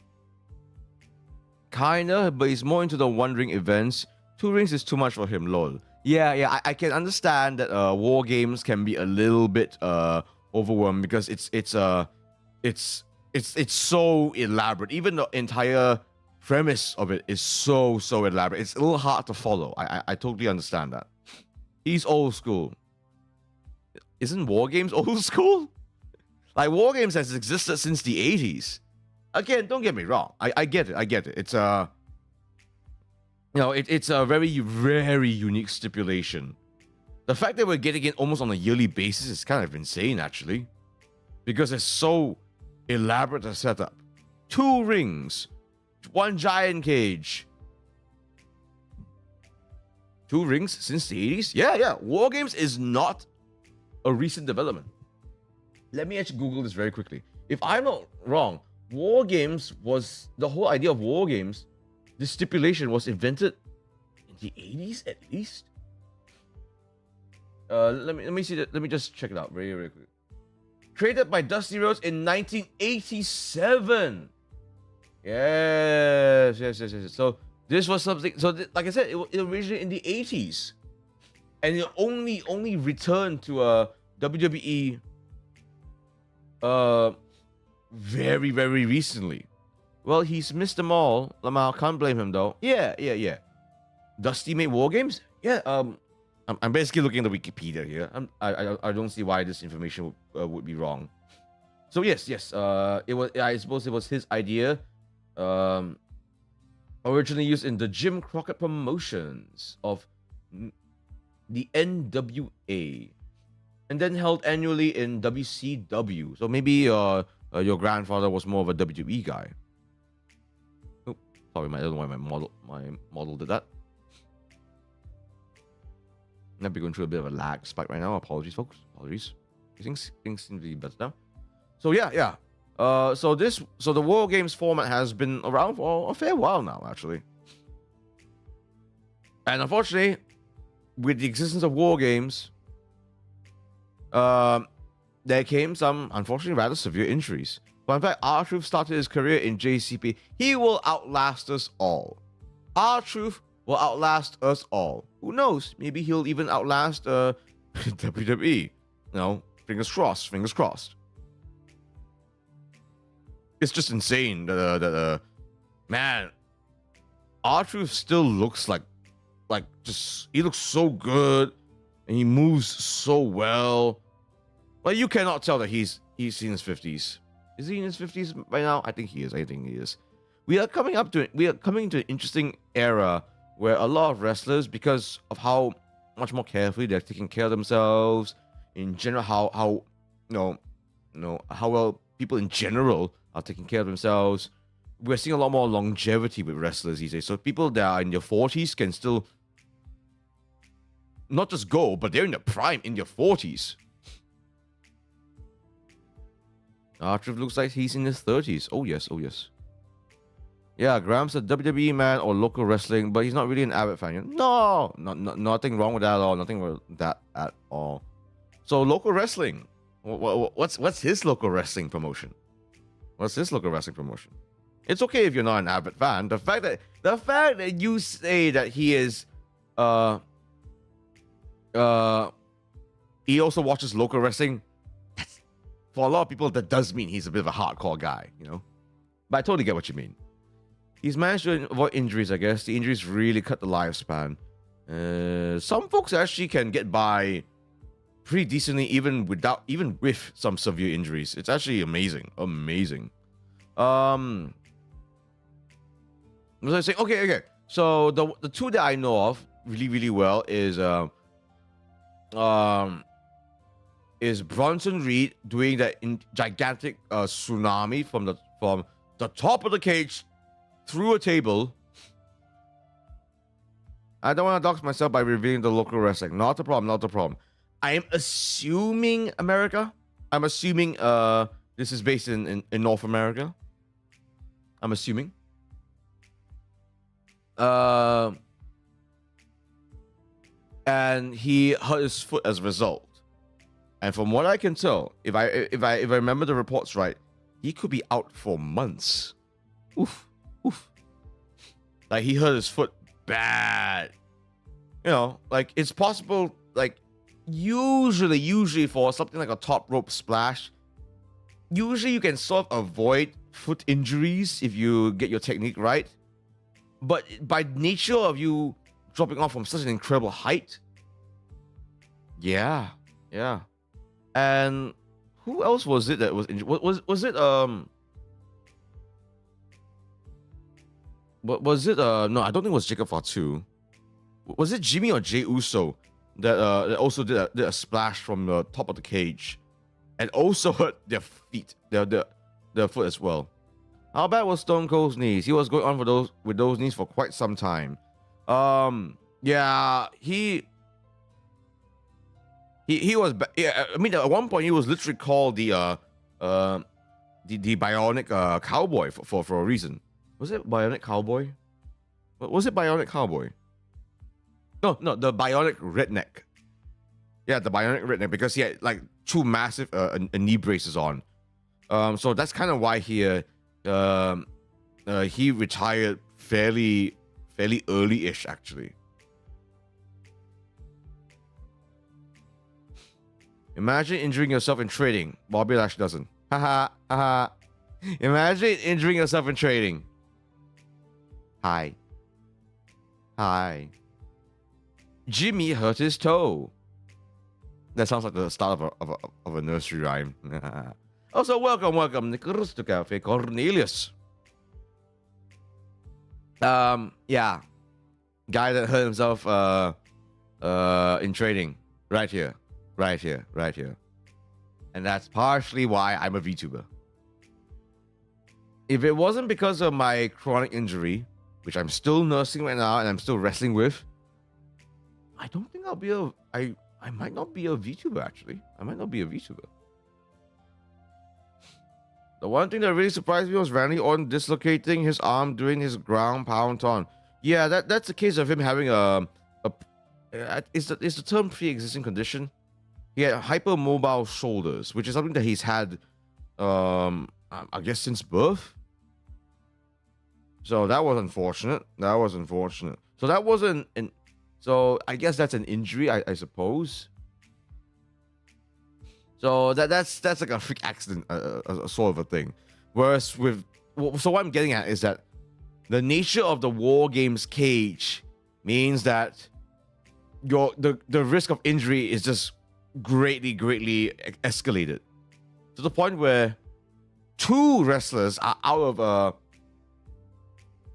kinda, but he's more into the 1 ring events. 2 rings is too much for him, lol. Yeah, I can understand that War Games can be a little bit overwhelming because it's so elaborate. Even the entire premise of it is so elaborate. It's a little hard to follow. I totally understand that. He's old school. Isn't War Games old school? Like, War Games has existed since the 80s. Again, don't get me wrong. I get it. It's it's a very, very unique stipulation. The fact that we're getting it almost on a yearly basis is kind of insane, actually. Because it's so elaborate a setup. 2 rings, 1 giant cage. 2 rings since the 80s? Yeah. War Games is not a recent development. Let me actually Google this very quickly. If I'm not wrong, War Games was the whole idea of War Games. This stipulation was invented in the 80s at least. Let me see that. Let me just check it out very quickly. Created by Dusty Rhodes in 1987. Yes. So this was something. So like I said, it originated in the 80s, and it only returned to WWE very, very recently. Well, he's missed them all. Lamar, can't blame him though. Yeah. Does he make war games? Yeah. I'm basically looking at the Wikipedia here. I don't see why this information would be wrong. So yes. It was. I suppose it was his idea. Originally used in the Jim Crockett promotions of the NWA, and then held annually in WCW. So maybe your grandfather was more of a WWE guy. Oh, sorry, I don't know why my model did that. I've been going through a bit of a lag spike right now. Apologies, folks. Apologies. Things seem to be better now. So yeah. So the war games format has been around for a fair while now, actually. And unfortunately, with the existence of war games, there came some unfortunately rather severe injuries. But in fact, R-Truth started his career in JCP. He will outlast us all. R-Truth will outlast us all. Who knows? Maybe he'll even outlast WWE. You know, fingers crossed. It's just insane that man, R-Truth still looks like just, he looks so good and he moves so well. Like, you cannot tell that he's in his 50s. Is he in his 50s by now? I think he is. We are coming to an interesting era where a lot of wrestlers, because of how much more carefully they're taking care of themselves, in general, how well people in general are taking care of themselves, we're seeing a lot more longevity with wrestlers these days. So people that are in their 40s can still not just go, but they're in their prime in their 40s. R-Truth looks like he's in his 30s. Oh yes. Yeah, Graham's a WWE man or local wrestling, but he's not really an avid fan. No, nothing wrong with that at all. Nothing wrong with that at all. So local wrestling. What's his local wrestling promotion? It's okay if you're not an avid fan. The fact that you say that he is he also watches local wrestling, for a lot of people that does mean he's a bit of a hardcore guy, you know. But I totally get what you mean. He's managed to avoid injuries, I guess. The injuries really cut the lifespan. Some folks actually can get by pretty decently even with some severe injuries. It's actually amazing. Was I saying? Okay. So the two that I know of really well is Bronson Reed doing that gigantic tsunami from the top of the cage through a table. I don't want to dox myself by revealing the local wrestling. Not a problem. I am assuming America. I'm assuming this is based in North America. I'm assuming. And he hurt his foot as a result. And from what I can tell, if I remember the reports right, he could be out for months. Oof. Like, he hurt his foot bad. You know, like, it's possible, like, usually for something like a top rope splash, usually you can sort of avoid foot injuries if you get your technique right. But by nature of you dropping off from such an incredible height, yeah. And who else was it that was injured? Was it no, I don't think it was Jacob Fatu. Was it Jimmy or Jey Uso that also did a splash from the top of the cage and also hurt their feet, their foot as well? How bad was Stone Cold's knees? He was going on with those knees for quite some time. Yeah, he was. Yeah, I mean, at one point he was literally called the Bionic Cowboy for a reason. Was it Bionic Cowboy? Was it Bionic Cowboy? No, the Bionic Redneck. Yeah, the Bionic Redneck, because he had like two massive knee braces on. So that's kind of why he retired fairly early-ish, actually. Imagine injuring yourself in trading. Bobby Lash doesn't. Haha, haha. Imagine injuring yourself in trading. Hi. Hi. Jimmy hurt his toe. That sounds like the start of a nursery rhyme. Also, welcome, Nicholas to Cafe Cornelius. Yeah. Guy that hurt himself in trading. Right here. And that's partially why I'm a VTuber. If it wasn't because of my chronic injury, which I'm still nursing right now and I'm still wrestling with, I don't think I'll be I might not be a VTuber, actually. I might not be a VTuber. The one thing that really surprised me was Randy Orton dislocating his arm during his ground pound taunt. Yeah, that's a case of him having it's the term pre-existing condition. He had hypermobile shoulders, which is something that he's had, I guess, since birth. So that was unfortunate. So that wasn't an. So I guess that's an injury, I suppose. So that's like a freak accident, a sort of a thing. Whereas so what I'm getting at is that the nature of the War Games cage means that the risk of injury is just greatly escalated to the point where two wrestlers are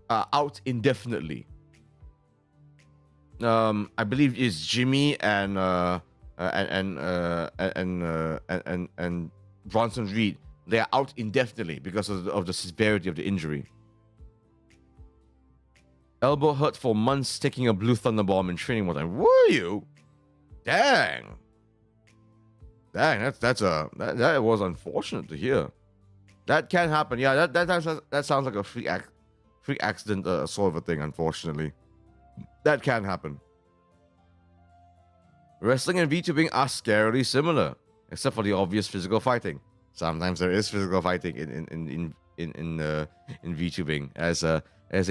out indefinitely. I believe it's Jimmy and Bronson Reed. They are out indefinitely because of the severity of the injury. Elbow hurt for months taking a blue thunder bomb in training one time. Were you? Dang, that was unfortunate to hear. That can happen. Yeah, that sounds like a freak accident sort of a thing, unfortunately. That can happen. Wrestling and VTubing are scarily similar, except for the obvious physical fighting. Sometimes there is physical fighting in VTubing, as a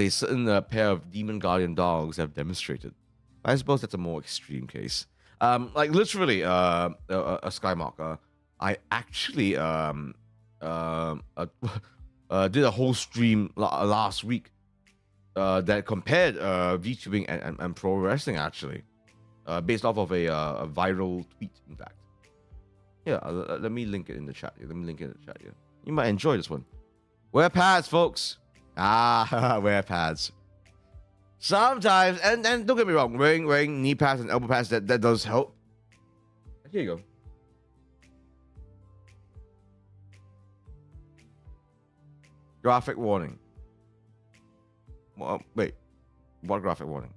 certain pair of demon guardian dogs have demonstrated. I suppose that's a more extreme case. Like literally, a Skymark. I actually did a whole stream last week that compared VTubing and pro wrestling, actually, based off of a viral tweet, in fact. Yeah, let me link it in the chat here. You might enjoy this one. Wear pads, folks. Wear pads. Sometimes, and don't get me wrong, wearing knee pads and elbow pads, that does help. Here you go. Graphic warning. Well, wait, what graphic warning?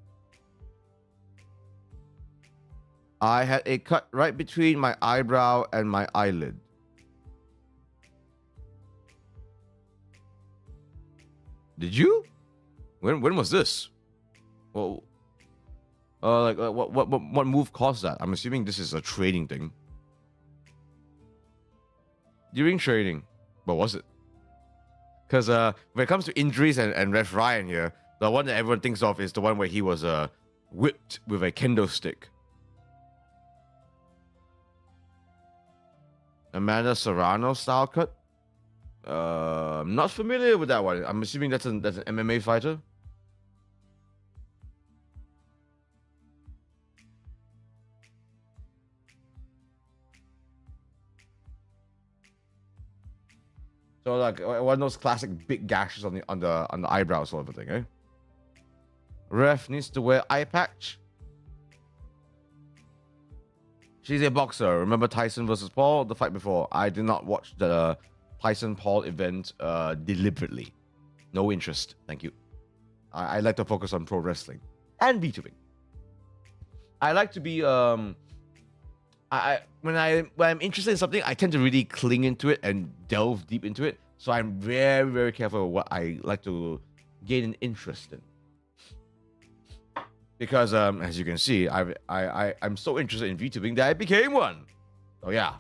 I had a cut right between my eyebrow and my eyelid. Did you? When was this? Well, what move caused that? I'm assuming this is a trading thing. During trading, what was it? Because when it comes to injuries and Ref Ryan here, the one that everyone thinks of is the one where he was whipped with a kendo stick. Amanda Serrano style cut. I'm not familiar with that one. I'm assuming that's an MMA fighter. So like one of those classic big gashes on the eyebrow sort of a thing, eh? Ref needs to wear eye patch. She's a boxer. Remember Tyson versus Paul, the fight before? I did not watch the Tyson Paul event deliberately. No interest. Thank you. I like to focus on pro wrestling and VTubing. I like to be when I'm interested in something, I tend to really cling into it and delve deep into it. So I'm very, very careful what I like to gain an interest in. Because as you can see, I'm so interested in VTubing that I became one. Oh yeah.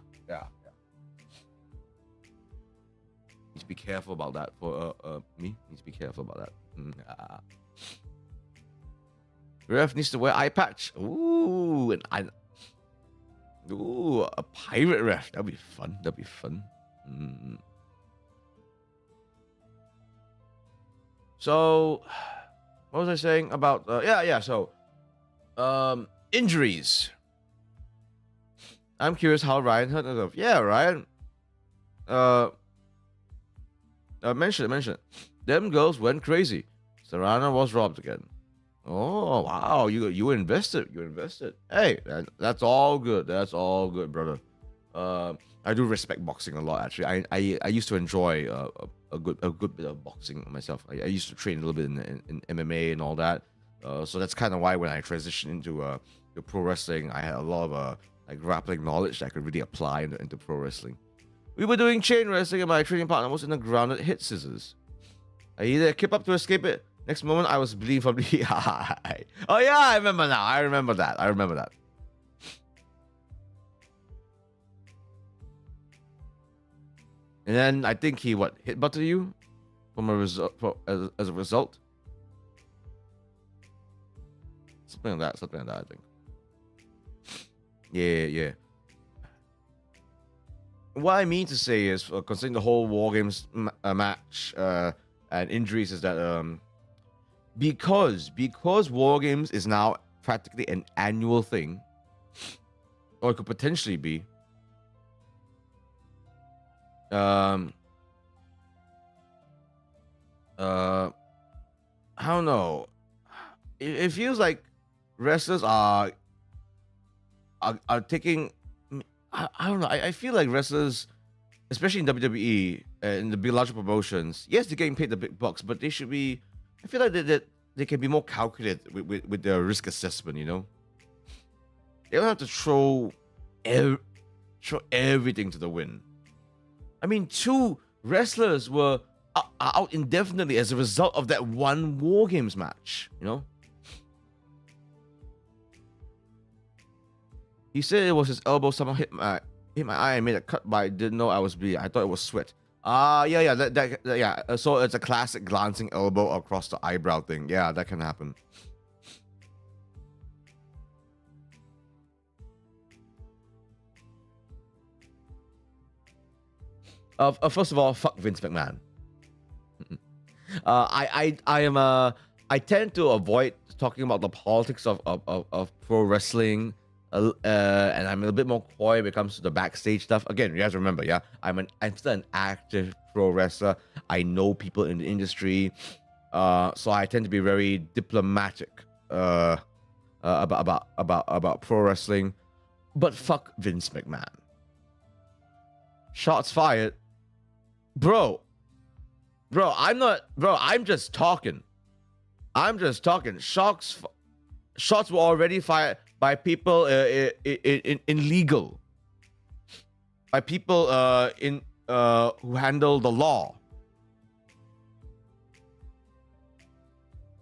Need to be careful about that for me. Need to be careful about that. Ref needs to wear eye patch. Ooh, a pirate ref. That'd be fun. Mm. So, what was I saying about? Yeah. So, injuries. I'm curious how Ryan hurt himself. Yeah, Ryan. Mention. Them girls went crazy. Serrano was robbed again. Oh wow, you invested. You invested. Hey, that's all good. That's all good, brother. I do respect boxing a lot. Actually, I used to enjoy a good bit of boxing myself. I used to train a little bit in MMA and all that. So that's kind of why when I transitioned into pro wrestling, I had a lot of like grappling knowledge that I could really apply into pro wrestling. We were doing chain wrestling and my training partner was in the ground that hit scissors. I either kept up to escape it. Next moment, I was bleeding from the eye. Oh yeah, I remember now. I remember that. And then I think he hit Butler you from a result as a result. Something like that. I think. Yeah. What I mean to say is, considering the whole War Games match and injuries, is that because War Games is now practically an annual thing, or it could potentially be. I don't know. It feels like wrestlers are taking. I don't know. I feel like wrestlers, especially in WWE in the big larger promotions, yes, they're getting paid the big bucks, but they should be. I feel like that they can be more calculated with their risk assessment. You know, they don't have to throw everything to the wind. I mean, 2 wrestlers were out indefinitely as a result of that one War Games match. You know. He said it was his elbow. Someone hit my eye and made a cut, but I didn't know I was bleeding. I thought it was sweat. Yeah. Yeah. So it's a classic glancing elbow across the eyebrow thing. Yeah, that can happen. First of all, fuck Vince McMahon. I tend to avoid talking about the politics of pro wrestling. And I'm a little bit more coy when it comes to the backstage stuff. Again, you guys remember, yeah, I'm still an active pro wrestler. I know people in the industry, so I tend to be very diplomatic about pro wrestling. But fuck Vince McMahon. Shots fired, bro. I'm just talking. Shots were already fired by people in legal, by people who handle the law.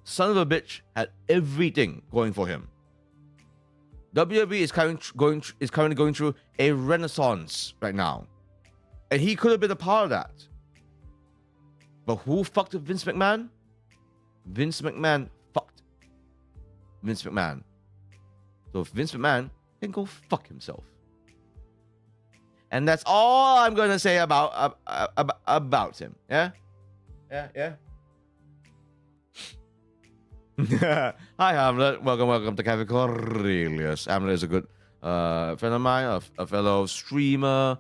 Son of a bitch had everything going for him. WWE is currently going through a renaissance right now, and he could have been a part of that. But who fucked with Vince McMahon? Vince McMahon fucked Vince McMahon. So Vince McMahon can go fuck himself. And that's all I'm gonna say about him. Yeah. Hi Hamlet, welcome to Cafe Cornelius. Hamlet is a good friend of mine, a fellow streamer,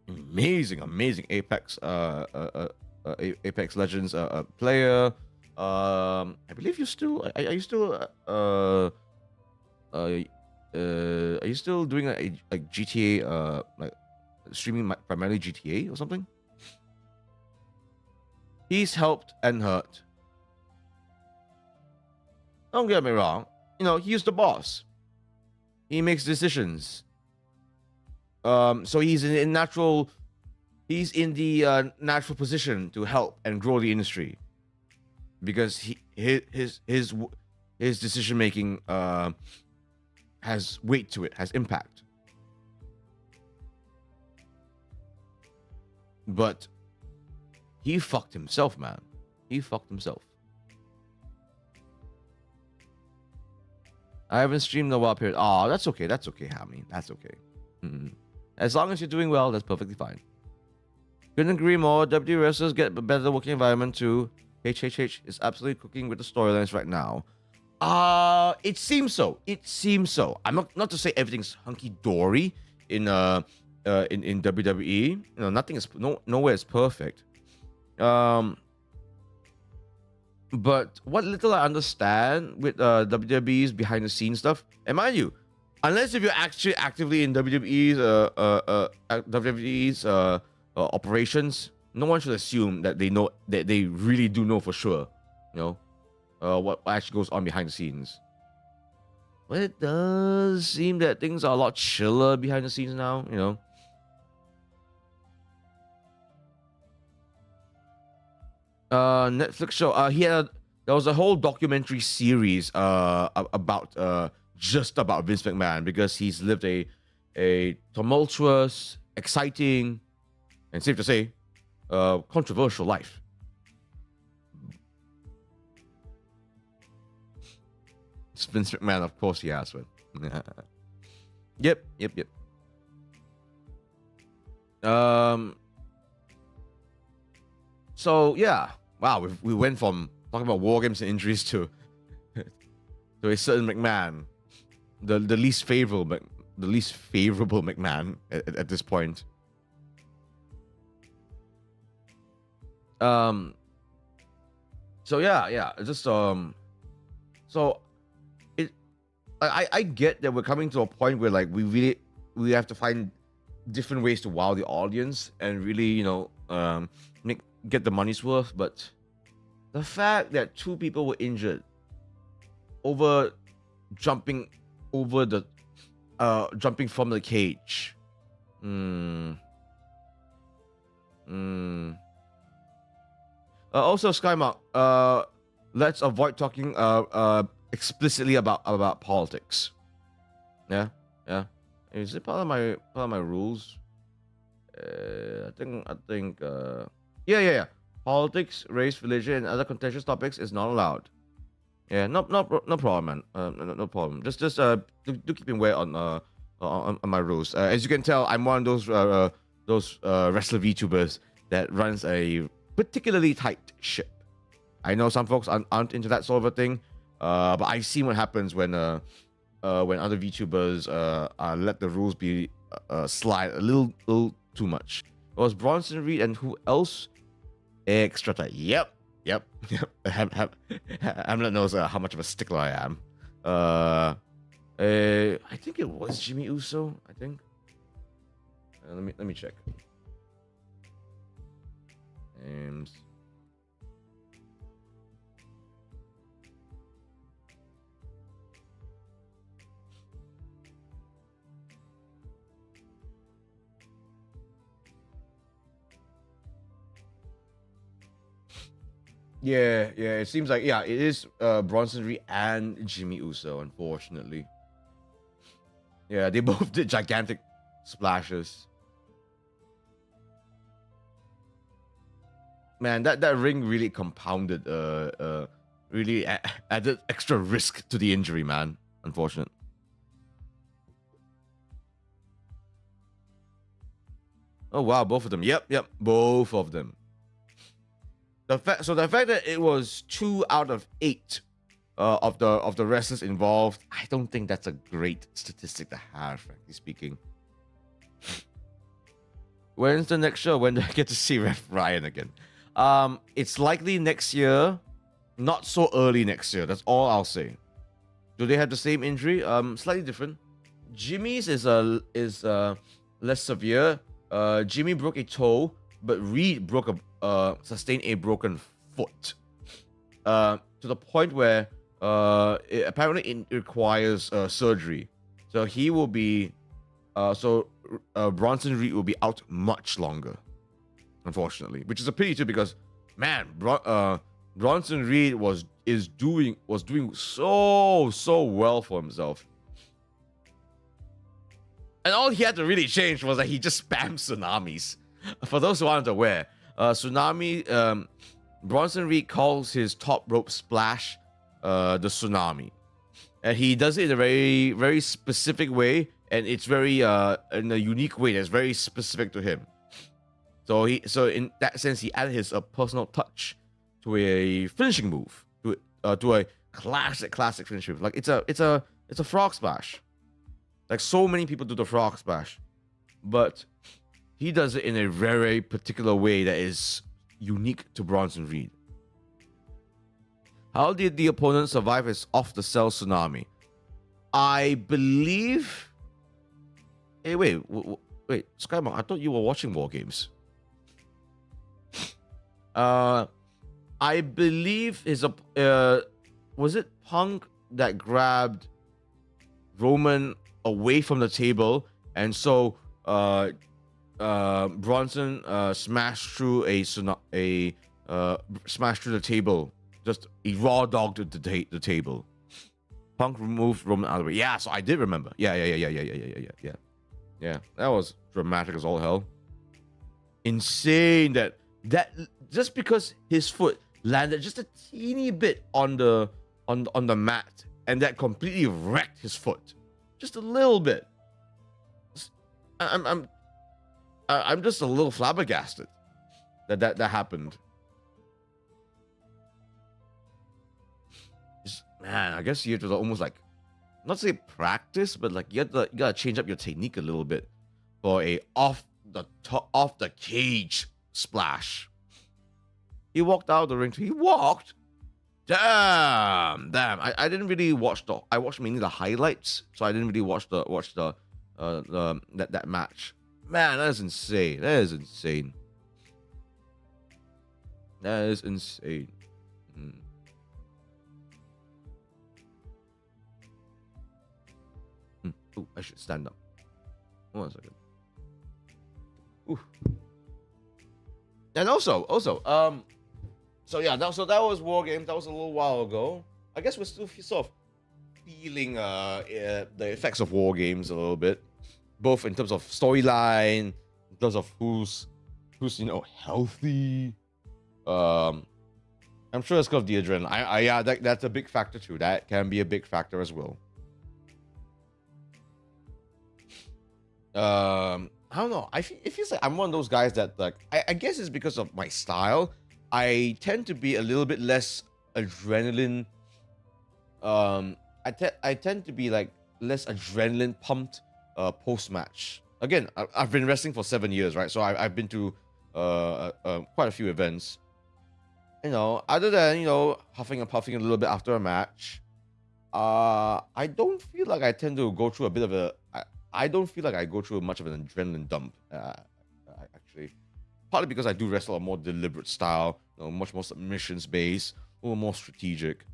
amazing Apex Apex Legends player. I believe are you still doing like GTA like streaming primarily GTA or something? He's helped and hurt. Don't get me wrong, he's the boss. He makes decisions. So he's in the natural position to help and grow the industry, because his decision making has weight to it, has impact. But he fucked himself, man. He fucked himself. I haven't streamed in a while period. Oh, that's okay, Hammy. That's okay. As long as you're doing well, that's perfectly fine. Couldn't agree more. WWE wrestlers get a better working environment too. HHH is absolutely cooking with the storylines right now. It seems so. It seems so. I'm not to say everything's hunky dory in WWE. You know, nothing is nowhere is perfect. But what little I understand with WWE's behind the scenes stuff, and mind you, unless if you're actually actively in WWE's operations, no one should assume that they know that they really do know for sure. You know, what actually goes on behind the scenes. But it does seem that things are a lot chiller behind the scenes now. You know. Netflix show. There was a whole documentary series about just about Vince McMahon, because he's lived a tumultuous, exciting, and safe to say, controversial life. It's Vince McMahon, of course he has one. Yep. So yeah, wow, we went from talking about war games and injuries to a certain McMahon, the least favorable McMahon at this point. So yeah, just so it, I get that we're coming to a point where like we have to find different ways to wow the audience and really, you know, get the money's worth. But the fact that 2 people were injured over jumping from the cage. Also, Skymark, let's avoid talking explicitly about politics. Yeah. Is it part of my rules? I think. Yeah. Politics, race, religion, and other contentious topics is not allowed. Yeah, no problem, man. No problem. Just do keep aware on my rules. As you can tell, I'm one of those wrestler VTubers that runs a particularly tight ship. I know some folks aren't into that sort of a thing, but I've seen what happens when other VTubers let the rules be slide a little too much. It was Bronson Reed and who else? Extra tight. Yep. Hamlet knows how much of a stickler I am. I think it was Jimmy Uso. I think. Let me check. Yeah, it seems like, it is Bronson Reed and Jimmy Uso, unfortunately. Yeah, they both did gigantic splashes. Man, that ring really compounded, really added extra risk to the injury, man. Unfortunate. Oh wow, both of them. Yep, both of them. The fact that it was 2 out of 8 of the wrestlers involved, I don't think that's a great statistic to have, frankly speaking. When's the next show? When do I get to see Ref Ryan again? It's likely next year, not so early next year. That's all I'll say. Do they have the same injury? Slightly different. Jimmy's is less severe. Jimmy broke a toe, but Reed sustained a broken foot. To the point where it requires surgery. So he will be Bronson Reed will be out much longer, unfortunately, which is a pity too, because man, Bronson Reed was doing so well for himself. And all he had to really change was that he just spammed tsunamis. For those who aren't aware, tsunami, Bronson Reed calls his top rope splash the tsunami. And he does it in a very, very specific way and it's very in a unique way that's very specific to him. So in that sense, he added his personal touch to a finishing move, to a classic finishing move. Like it's a frog splash. Like so many people do the frog splash, but he does it in a very particular way that is unique to Bronson Reed. How did the opponent survive his off-the-cell tsunami? I believe. Hey, wait, Skymark. I thought you were watching War Games. I believe was it Punk that grabbed Roman away from the table, and so Bronson smashed through smashed through the table. Just he raw dogged the table. Punk removed Roman out of the way. Yeah, so I did remember. Yeah. That was dramatic as all hell. Insane that just because his foot landed just a teeny bit on the mat, and that completely wrecked his foot. Just a little bit. I'm just a little flabbergasted that happened. Man, I guess you have to almost like, not say practice, but like you gotta change up your technique a little bit for a off the cage splash. He walked out of the ring. He walked. Damn. I didn't really watch I watched mainly the highlights, so I didn't really watch that match. Man, that is insane. That is insane. Ooh, I should stand up. 1 second. Ooh. And also, so that was War Games. That was a little while ago. I guess we're still sort of feeling the effects of War Games a little bit, both in terms of storyline, in terms of who's healthy. I'm sure it's because of the adrenaline. That's a big factor too. That can be a big factor as well. I don't know. It feels like I'm one of those guys that, like, I guess it's because of my style. I tend to be a little bit less adrenaline. I tend to be like less adrenaline pumped post match. Again, I've been wrestling for 7 years, right? So I've been to quite a few events. Other than huffing and puffing a little bit after a match, I don't feel like I tend to go through a bit of a. I don't feel like I go through much of an adrenaline dump, actually. Partly because I do wrestle a more deliberate style, much more submissions based, a little more strategic.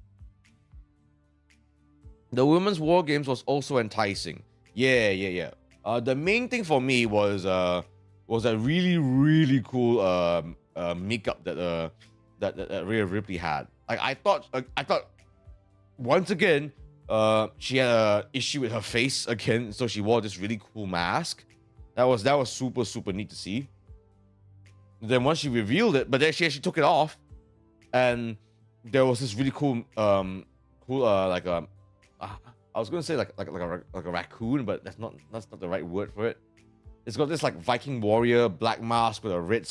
The women's War Games was also enticing. Yeah. The main thing for me was a really, really cool makeup that Rhea Ripley had. Like I thought once again, she had an issue with her face again, so she wore this really cool mask. That was super, super neat to see. Then once she revealed it, but then she actually took it off, and there was this really cool, I was gonna say like a raccoon, but that's not the right word for it. It's got this like Viking warrior black mask with a red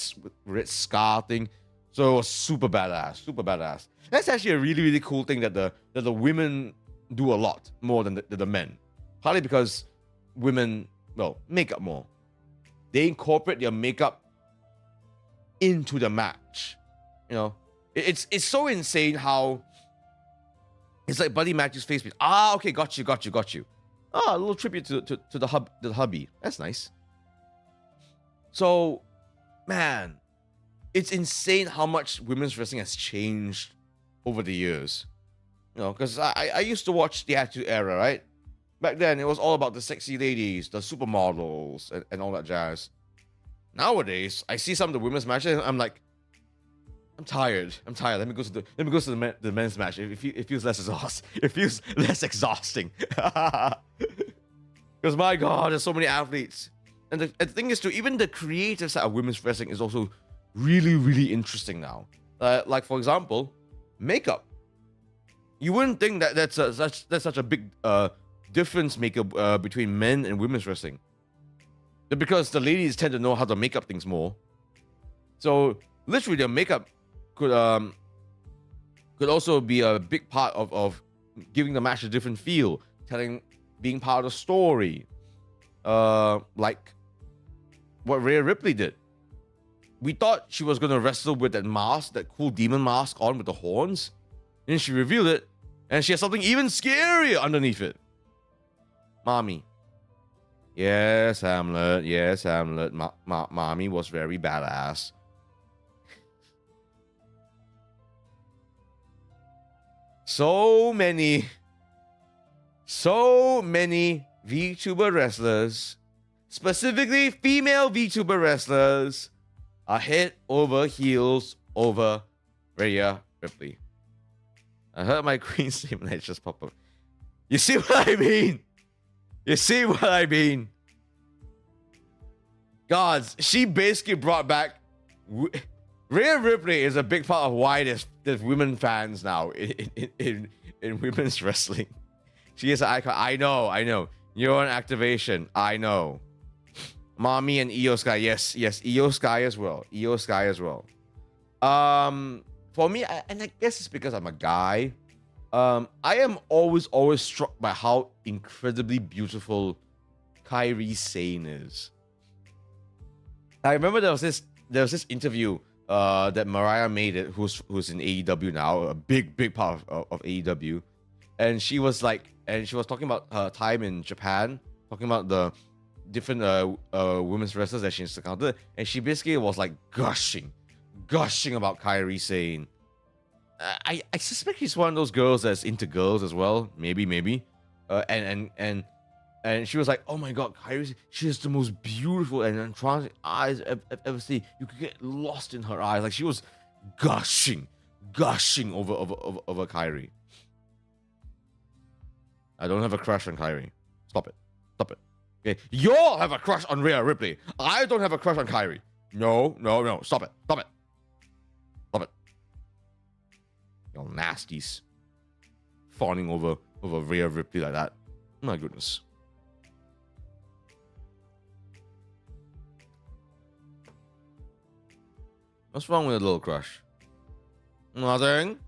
scar thing. So it was super badass. That's actually a really, really cool thing that the women do a lot more than the men. Partly because women, make up more. They incorporate their makeup into the match. It's so insane how it's like Buddy Matthews' face. Okay, got you. A little tribute to the hubby. That's nice. So, man, it's insane how much women's wrestling has changed over the years. Because I used to watch the Attitude Era, right? Back then, it was all about the sexy ladies, the supermodels, and all that jazz. Nowadays, I see some of the women's matches, and I'm like, I'm tired. Let me go to the men's match. It feels less exhausting. It feels less exhausting. Because my God, there's so many athletes, and the thing is, too, even the creative side of women's wrestling is also really, really interesting now. Like for example, makeup. You wouldn't think that that's such a big difference maker between men and women's wrestling. Because the ladies tend to know how to make up things more. So literally their makeup could also be a big part of giving the match a different feel, being part of the story. Like what Rhea Ripley did. We thought she was gonna wrestle with that mask, that cool demon mask on with the horns. And then she revealed it, and she has something even scarier underneath it. Mommy. Yes, Hamlet. Yes, Hamlet. Mommy was very badass. So many VTuber wrestlers, specifically female VTuber wrestlers, are head over heels over Rhea Ripley. I heard my queen statement just pop up. You see what I mean? You see what I mean? Gods, she basically brought back... Rhea Ripley is a big part of why there's women fans now in women's wrestling. She is an icon. I know. You're an activation. I know. Mommy and Io Sky. Yes, Io Sky as well. For me, and I guess it's because I'm a guy, I am always struck by how incredibly beautiful Kairi Sane is. I remember there was this interview that Mariah made it, who's in AEW now, a big part of AEW, and she was talking about her time in Japan, talking about the different women's wrestlers that she's encountered, and she basically was like gushing about Kairi Sane. I suspect she's one of those girls that's into girls as well, maybe. And she was like, "Oh my God, Kairi, she has the most beautiful and entrancing eyes I've ever seen. You could get lost in her eyes." Like she was gushing over Kairi. I don't have a crush on Kairi. Stop it. Okay, y'all have a crush on Rhea Ripley. I don't have a crush on Kairi. No. Stop it. Y'all nasties. Fawning over Rhea Ripley like that. My goodness. What's wrong with a little crush? Nothing.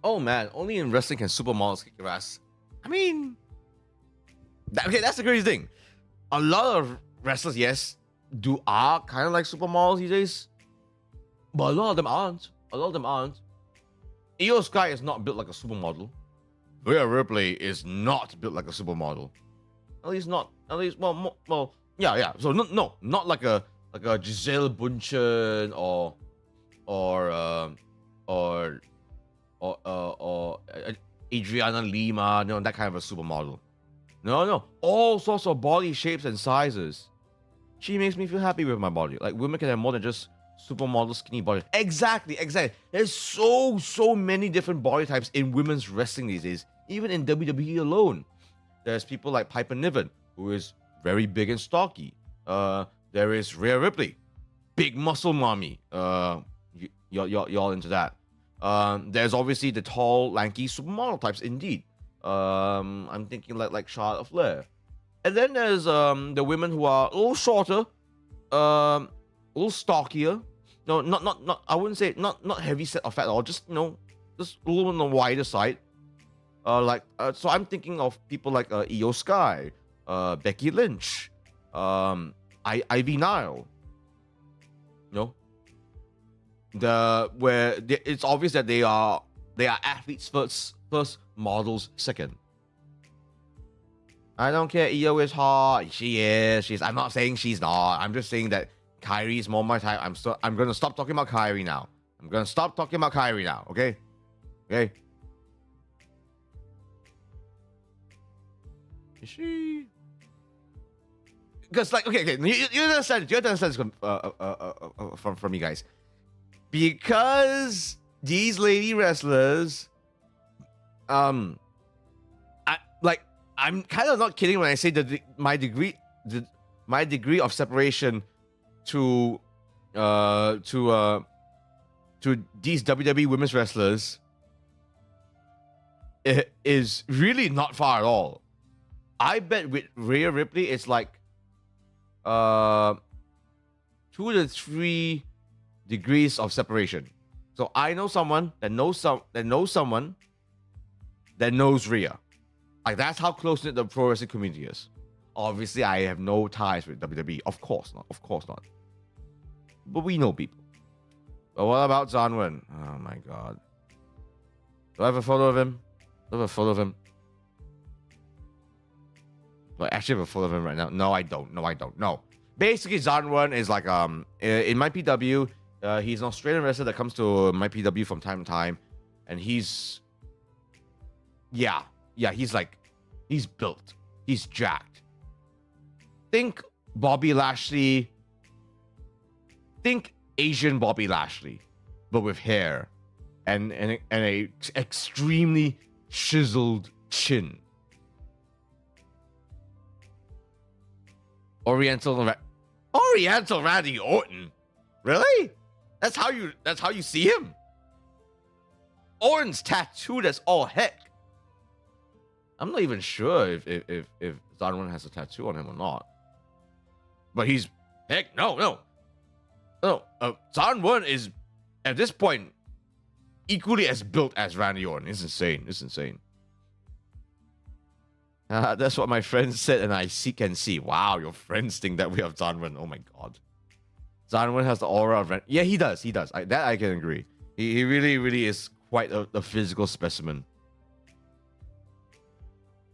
Oh man, only in wrestling can supermodels kick your ass. I mean, that's the crazy thing. A lot of wrestlers, yes, are kind of like supermodels these days, but a lot of them aren't. Io Sky is not built like a supermodel. Rhea Ripley is not built like a supermodel. Yeah. So no, not like a Giselle Bundchen or Adriana Lima, that kind of a supermodel. No, all sorts of body shapes and sizes. She makes me feel happy with my body. Like women can have more than just supermodel skinny body. Exactly. There's so many different body types in women's wrestling these days. Even in WWE alone, there's people like Piper Niven, who is very big and stocky. There is Rhea Ripley, big muscle mommy. Y'all into that? There's obviously the tall, lanky supermodel types. Indeed, I'm thinking like Charlotte Flair, and then there's the women who are a little shorter, a little stockier. No, not. I wouldn't say not heavy set or fat at all. Just just a little on the wider side. So I'm thinking of people like Io Sky, Becky Lynch, Ivy Nile. It's obvious that they are athletes first, models second. I don't care. Io is hot. She is. I'm not saying she's not. I'm just saying that Kairi is more my type. I'm gonna stop talking about Kairi now. Okay. Is she? Because okay. You understand this from you guys. Because these lady wrestlers, I'm kind of not kidding when I say that my degree of separation to these WWE women's wrestlers is really not far at all. I bet with Rhea Ripley, it's like 2 to 3 degrees of separation. So I know someone that knows someone that knows Rhea. Like, that's how close knit the pro wrestling community is. Obviously, I have no ties with WWE. Of course not. Of course not. But we know people. But what about Zanwen? Oh my god. Do I have a photo of him? Do I have a photo of him? Do I actually have a photo of him right now? No, I don't. No. Basically, Zanwen is like in my PW, he's an Australian wrestler that comes to my PW from time to time, and he's he's built. He's jacked. Think Bobby Lashley. Think Asian Bobby Lashley, but with hair and a extremely chiseled chin. Oriental Randy Orton. Really? That's how you see him? Orton's tattooed as all heck. I'm not even sure if Zanwen has a tattoo on him or not. But he's heck no. Zanwen is at this point equally as built as Randy Orton. It's insane. That's what my friends said, and I can see. Wow, your friends think that we have Zanwen. Oh my god. Zanwen has the aura of Randy. Yeah, he does. That I can agree. He really is quite a physical specimen.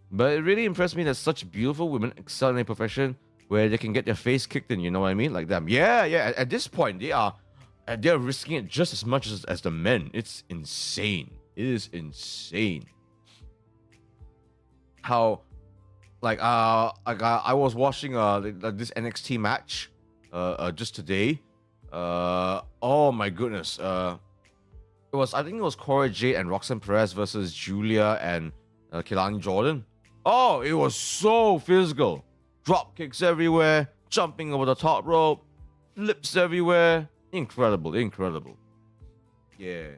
But it really impressed me that such beautiful women excel in a profession where they can get their face kicked in, you know what I mean? Like them. Yeah. At this point, they're risking it just as much as the men. It's insane. It is insane. How, I was watching this NXT match just today. Oh my goodness. I think it was Cora Jade and Roxanne Perez versus Julia and Kehlani Jordan. Oh, it was so physical. Drop kicks everywhere, jumping over the top rope, flips everywhere. Incredible. Yeah.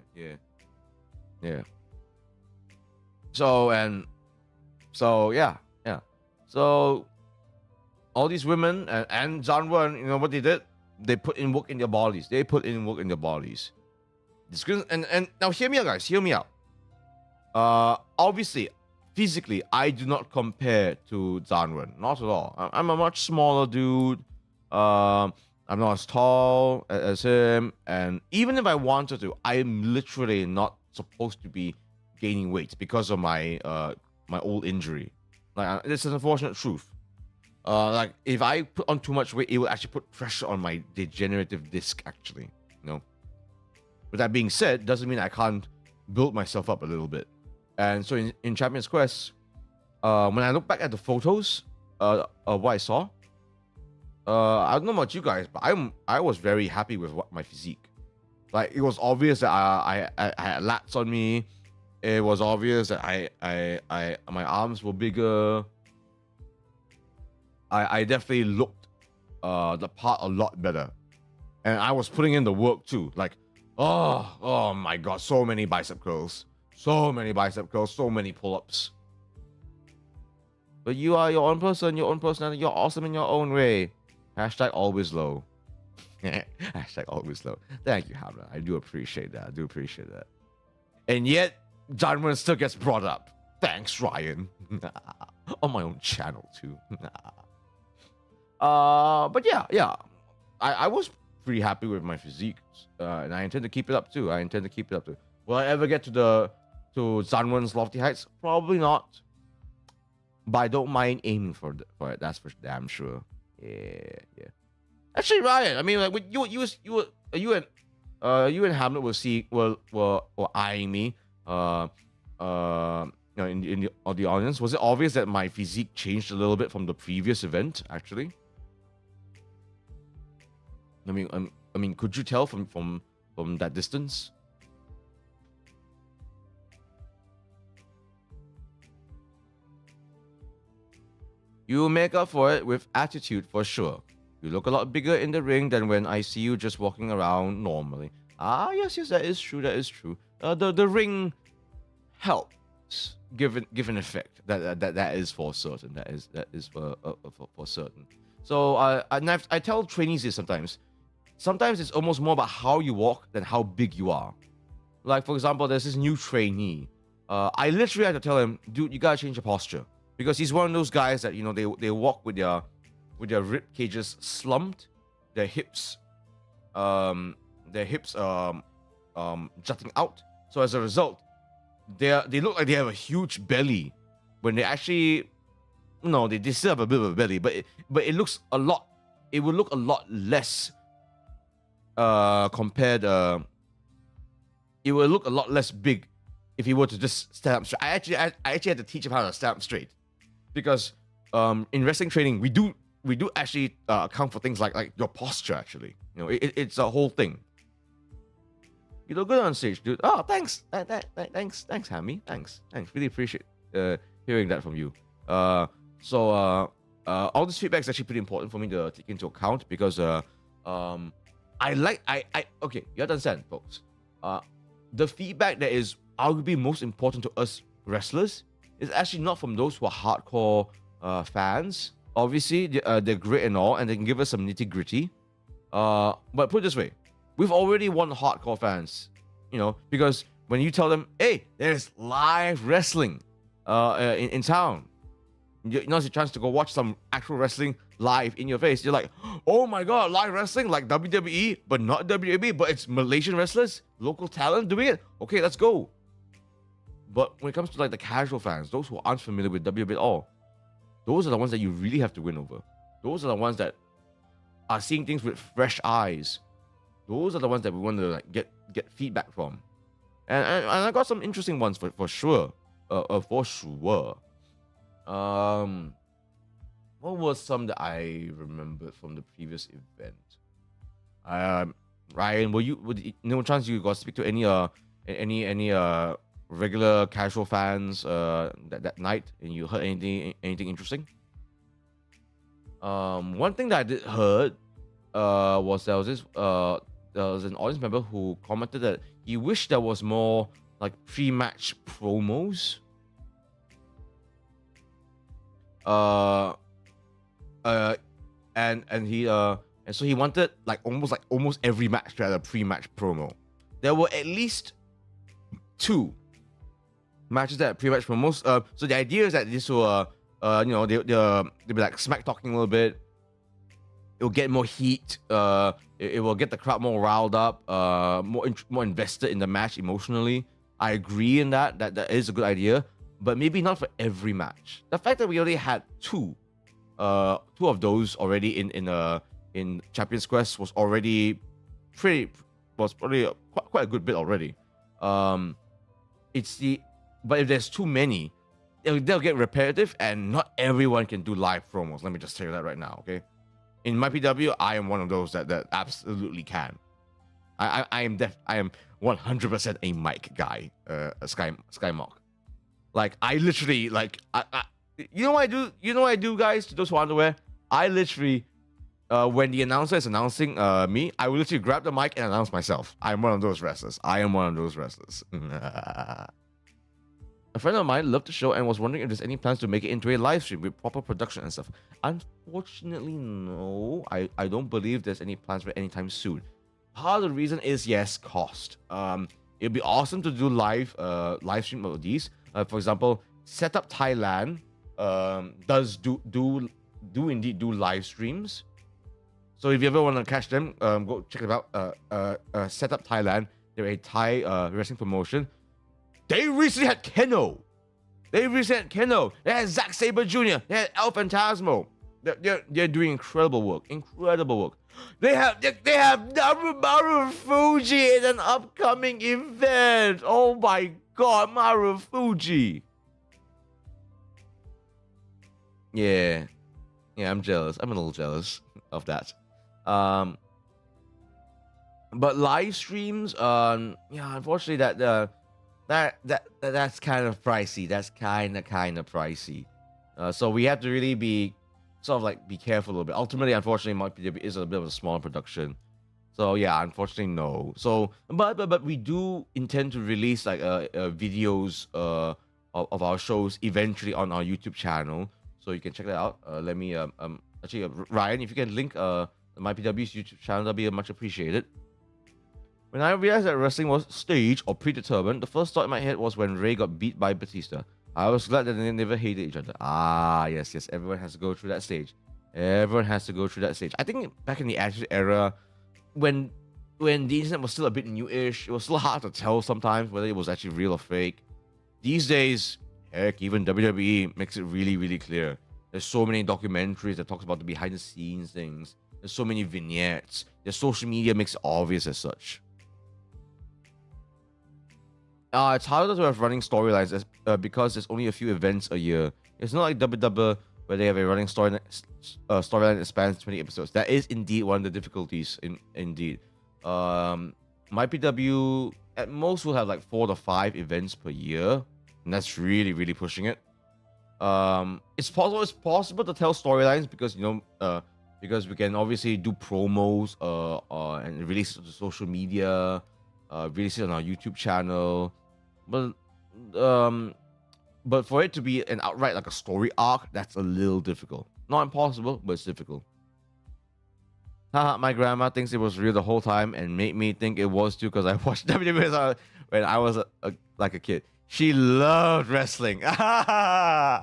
So yeah. So all these women and Zanwen, you know what they did? They put in work in their bodies. And now hear me out, guys. Hear me out. Obviously, physically, I do not compare to Zanwen. Not at all. I'm a much smaller dude. I'm not as tall as him. And even if I wanted to, I'm literally not supposed to be gaining weight because of my old injury. Like, this is an unfortunate truth. Like, if I put on too much weight, it will actually put pressure on my degenerative disc, actually. You know? With that being said, doesn't mean I can't build myself up a little bit. And so in Champions Quest, when I look back at the photos of what I saw, I don't know about you guys, but I was very happy with my physique. Like, it was obvious that I had lats on me. It was obvious that my arms were bigger. I definitely looked the part a lot better, and I was putting in the work too. Like, oh my god, so many bicep curls. So many pull-ups. But you are your own person, your own personality. You're awesome in your own way. Hashtag always low. Hashtag always low. Thank you, Hamlet. I do appreciate that. And yet, Zanwen still gets brought up. Thanks, Ryan. On my own channel, too. But yeah. I was pretty happy with my physique. And I intend to keep it up, too. Will I ever get to Zanwen's lofty heights? Probably not. But I don't mind aiming for it. That's for damn sure. Yeah. Actually, Ryan, I mean, like, you and Hamlet were eyeing me. In the audience, was it obvious that my physique changed a little bit from the previous event? Actually, I mean, could you tell from that distance? You make up for it with attitude for sure. You look a lot bigger in the ring than when I see you just walking around normally. Yes, that is true. The ring helped given effect. That is for certain. That is for certain. So I tell trainees this sometimes. Sometimes it's almost more about how you walk than how big you are. Like, for example, there's this new trainee. I literally had to tell him, dude, you gotta change your posture, because he's one of those guys that, you know, they walk with their rib cages slumped, their hips jutting out. So as a result, they look like they have a huge belly when they actually, no, they still have a bit of a belly, but it looks a lot. It would look a lot less compared. It will look a lot less big if he were to just stand up straight. I actually had to teach him how to stand up straight, because in wrestling training we do actually account for things like your posture. Actually, you know, it's a whole thing. You look good on stage, dude. Oh, thanks, thanks, Hammy. Thanks. Really appreciate hearing that from you. All this feedback is actually pretty important for me to take into account, because okay, you have to understand, folks. The feedback that is arguably most important to us wrestlers is actually not from those who are hardcore fans. Obviously, they're great and all, and they can give us some nitty-gritty. But put it this way, we've already won hardcore fans, you know, because when you tell them, hey, there's live wrestling in town, now's your chance to go watch some actual wrestling live in your face. You're like, oh my god, live wrestling like WWE, but not WWE, but it's Malaysian wrestlers, local talent doing it. Okay, let's go. But when it comes to like the casual fans, those who aren't familiar with WWE at all, those are the ones that you really have to win over. Those are the ones that are seeing things with fresh eyes. Those are the ones that we want to like get feedback from. And I got some interesting ones for sure. For sure. What was some that I remembered from the previous event? Ryan, would no chance you got to speak to any regular casual fans that night, and you heard anything interesting? One thing that I did heard was there was an audience member who commented that he wished there was more like pre-match promos. And so he wanted like almost every match to have a pre-match promo. There were at least 2 matches that had pre-match promos. So the idea is that this will they'll be like smack talking a little bit. It'll get more heat. It will get the crowd more riled up, more invested in the match emotionally. I agree in that is a good idea, but maybe not for every match. The fact that we already had 2 of those already in Champions Quest was already quite a good bit already. But if there's too many, they'll get repetitive, and not everyone can do live promos. Let me just tell you that right now, okay? In my PW, I am one of those that absolutely can. I am 100% a mic guy, a Sky Mock. Like, I literally, like, you know what I do, guys, to those who aren't aware? I literally, when the announcer is announcing me, I will literally grab the mic and announce myself. I'm one of those wrestlers. A friend of mine loved the show and was wondering if there's any plans to make it into a live stream with proper production and stuff. Unfortunately, no. I don't believe there's any plans for anytime soon. Part of the reason is, yes, cost. It'd be awesome to do live stream of these. For example, Setup Thailand does do indeed do live streams. So if you ever want to catch them, go check it out. Setup Thailand. They're a Thai wrestling promotion. They recently had Keno. They had Zack Sabre Jr. They had El Phantasmo. They're doing incredible work. They have Maru Fuji in an upcoming event. Oh my god, Maru Fuji. Yeah, I'm jealous. I'm a little jealous of that. But live streams, unfortunately that's kind of pricey. That's kind of pricey. So we have to really be careful a little bit. Ultimately, unfortunately, my PW is a bit of a smaller production. So yeah, unfortunately, no. So but we do intend to release like videos of our shows eventually on our YouTube channel, so you can check that out. Let me actually Ryan, if you can link my PW's YouTube channel, that'd be much appreciated. When I realized that wrestling was staged or predetermined, the first thought in my head was when Ray got beat by Batista. I was glad that they never hated each other. Ah, yes, everyone has to go through that stage. Everyone has to go through that stage. I think back in the Attitude Era, when the internet was still a bit newish, it was still hard to tell sometimes whether it was actually real or fake. These days, heck, even WWE makes it really, really clear. There's so many documentaries that talks about the behind the scenes things. There's so many vignettes. Their social media makes it obvious as such. It's harder to have running storylines because there's only a few events a year. It's not like WWE where they have a running storyline that spans 20 episodes. That is indeed one of the difficulties. Indeed, MyPW at most will have like 4 to 5 events per year, and that's really, really pushing it. It's possible to tell storylines because because we can obviously do promos and release it to social media, release it on our YouTube channel. But for it to be an outright like a story arc, that's a little difficult. Not impossible, but it's difficult. Haha, my grandma thinks it was real the whole time and made me think it was too because I watched WWE when I was like a kid. She loved wrestling. Oh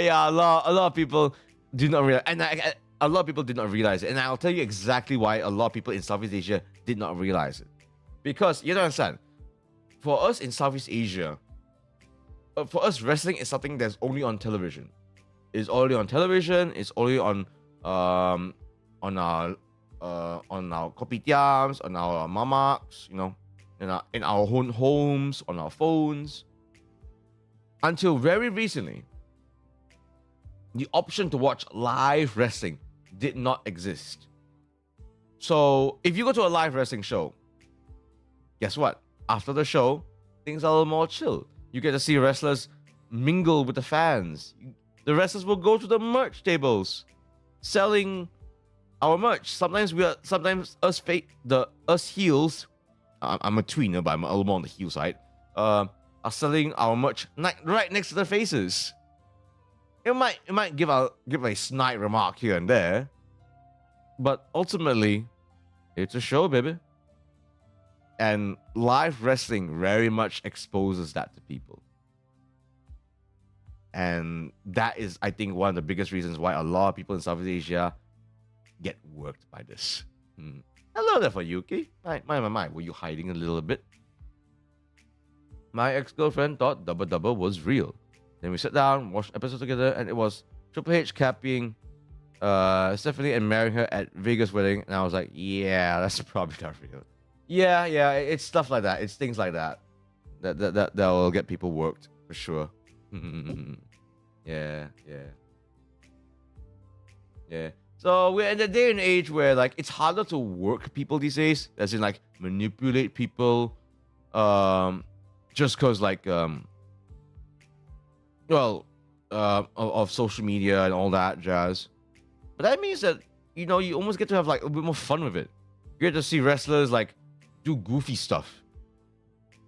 yeah, a lot of people do not realize, and a lot of people did not realize it. And I'll tell you exactly why a lot of people in Southeast Asia did not realize it. Because you don't understand. For us in Southeast Asia, for us, wrestling is something that's only on television. It's only on television. It's only on our kopitiams, on our mamaks, in our own homes, on our phones. Until very recently, the option to watch live wrestling did not exist. So if you go to a live wrestling show, guess what? After the show, things are a little more chill. You get to see wrestlers mingle with the fans. The wrestlers will go to the merch tables, selling our merch. Sometimes us heels. I'm a tweener, but I'm a little more on the heel side. Are selling our merch right next to their faces. It might give a snide remark here and there, but ultimately, it's a show, baby. And live wrestling very much exposes that to people. And that is, I think, one of the biggest reasons why a lot of people in Southeast Asia get worked by this. Hello there for Yuki. My, were you hiding a little bit? My ex-girlfriend thought Double Double was real. Then we sat down, watched episodes together, and it was Triple H capping Stephanie and marrying her at Vegas wedding. And I was like, yeah, that's probably not real. Yeah, it's stuff like that. It's things like that that will get people worked for sure. Yeah. So we're in a day and age where like it's harder to work people these days, as in like manipulate people, just cause like of social media and all that jazz. But that means that you almost get to have like a bit more fun with it. You get to see wrestlers like do goofy stuff.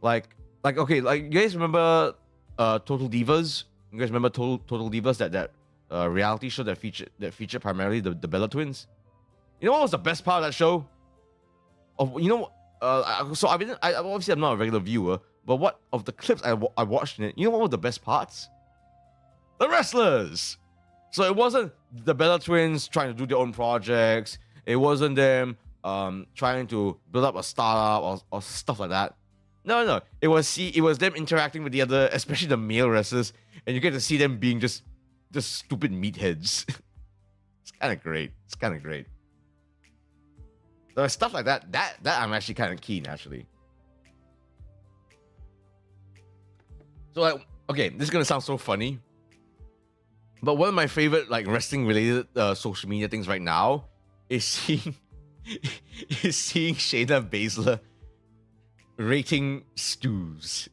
Like okay, like you guys remember Total Divas? You guys remember Total Divas, that reality show that featured primarily the Bella twins? You know what was the best part of that show? So obviously I'm not a regular viewer, but what of the clips I watched in it, you know what were the best parts? The wrestlers. So it wasn't the Bella twins trying to do their own projects. It wasn't them trying to build up a startup or stuff like that. No. It was them interacting with the other, especially the male wrestlers, and you get to see them being just stupid meatheads. It's kind of great. So stuff like that I'm actually kind of keen, actually. So like, okay, this is gonna sound so funny, but one of my favorite like wrestling related social media things right now is seeing Shayna Baszler rating stews.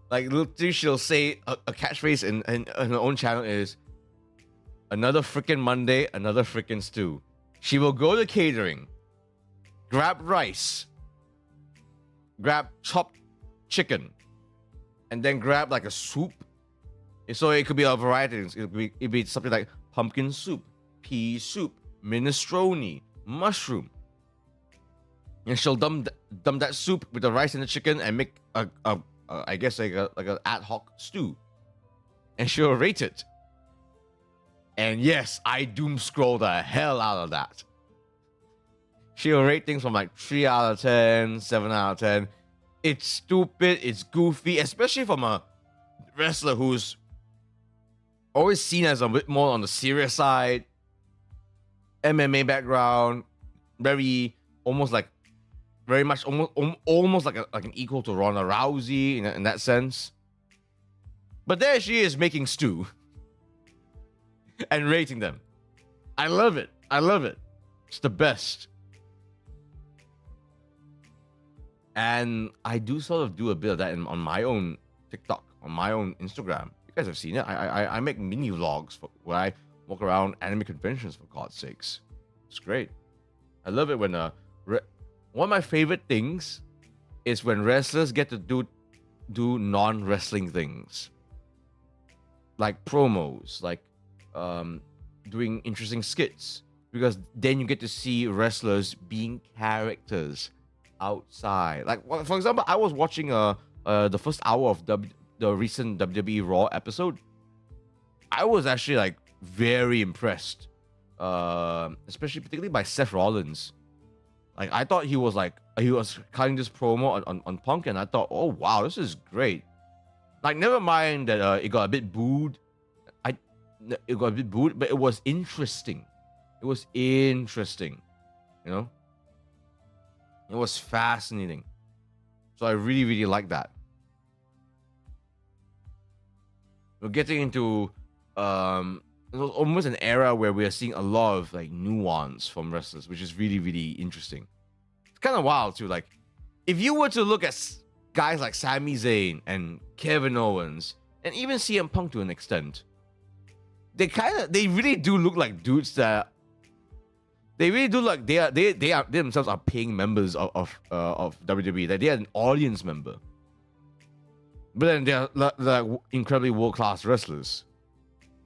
Like literally, she'll say a catchphrase in her own channel is "Another freaking Monday, another freaking stew." She will go to catering, grab rice, grab chopped chicken, and then grab like a soup. So it could be a variety of things. It'd be something like pumpkin soup, pea soup, minestrone, mushroom. And she'll dump that soup with the rice and the chicken and make I guess like an ad hoc stew. And she'll rate it. And yes, I doom scroll the hell out of that. She'll rate things from like 3 out of 10, 7 out of 10. It's stupid, it's goofy, especially from a wrestler who's always seen as a bit more on the serious side. MMA background, very much almost like an equal to Ronda Rousey in that sense. But there she is making stew and rating them. I love it. It's the best. And I do sort of do a bit of that on my own TikTok, on my own Instagram. You guys have seen it. I make mini vlogs where I walk around anime conventions, for God's sakes. It's great. I love it when one of my favorite things is when wrestlers get to do non-wrestling things, like promos, like doing interesting skits, because then you get to see wrestlers being characters outside. Like, for example, I was watching the first hour of the recent WWE Raw episode. I was actually like very impressed, especially particularly by Seth Rollins. Like, I thought he was cutting this promo on Punk, and I thought, oh wow, this is great. Like, never mind that it got a bit booed. It got a bit booed, but it was interesting. It was interesting, you know. It was fascinating. So I really, really like that. We're getting into almost an era where we are seeing a lot of like nuance from wrestlers, which is really, really interesting. It's kind of wild too. Like, if you were to look at guys like Sami Zayn and Kevin Owens and even CM Punk to an extent, they really do look like dudes that they really do like they themselves are paying members of WWE. That they are an audience member. But then they're like incredibly world-class wrestlers.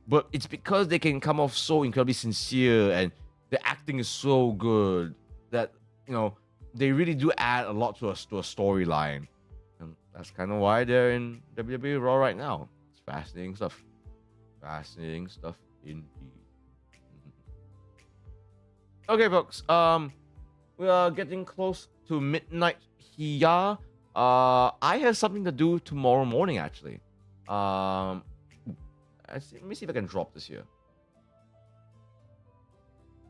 But it's because they can come off so incredibly sincere and the acting is so good that, you know, they really do add a lot to a storyline. And that's kind of why they're in WWE Raw right now. It's fascinating stuff. Fascinating stuff indeed. Okay, folks. We are getting close to midnight here. I have something to do tomorrow morning, actually. Let me see if I can drop this here.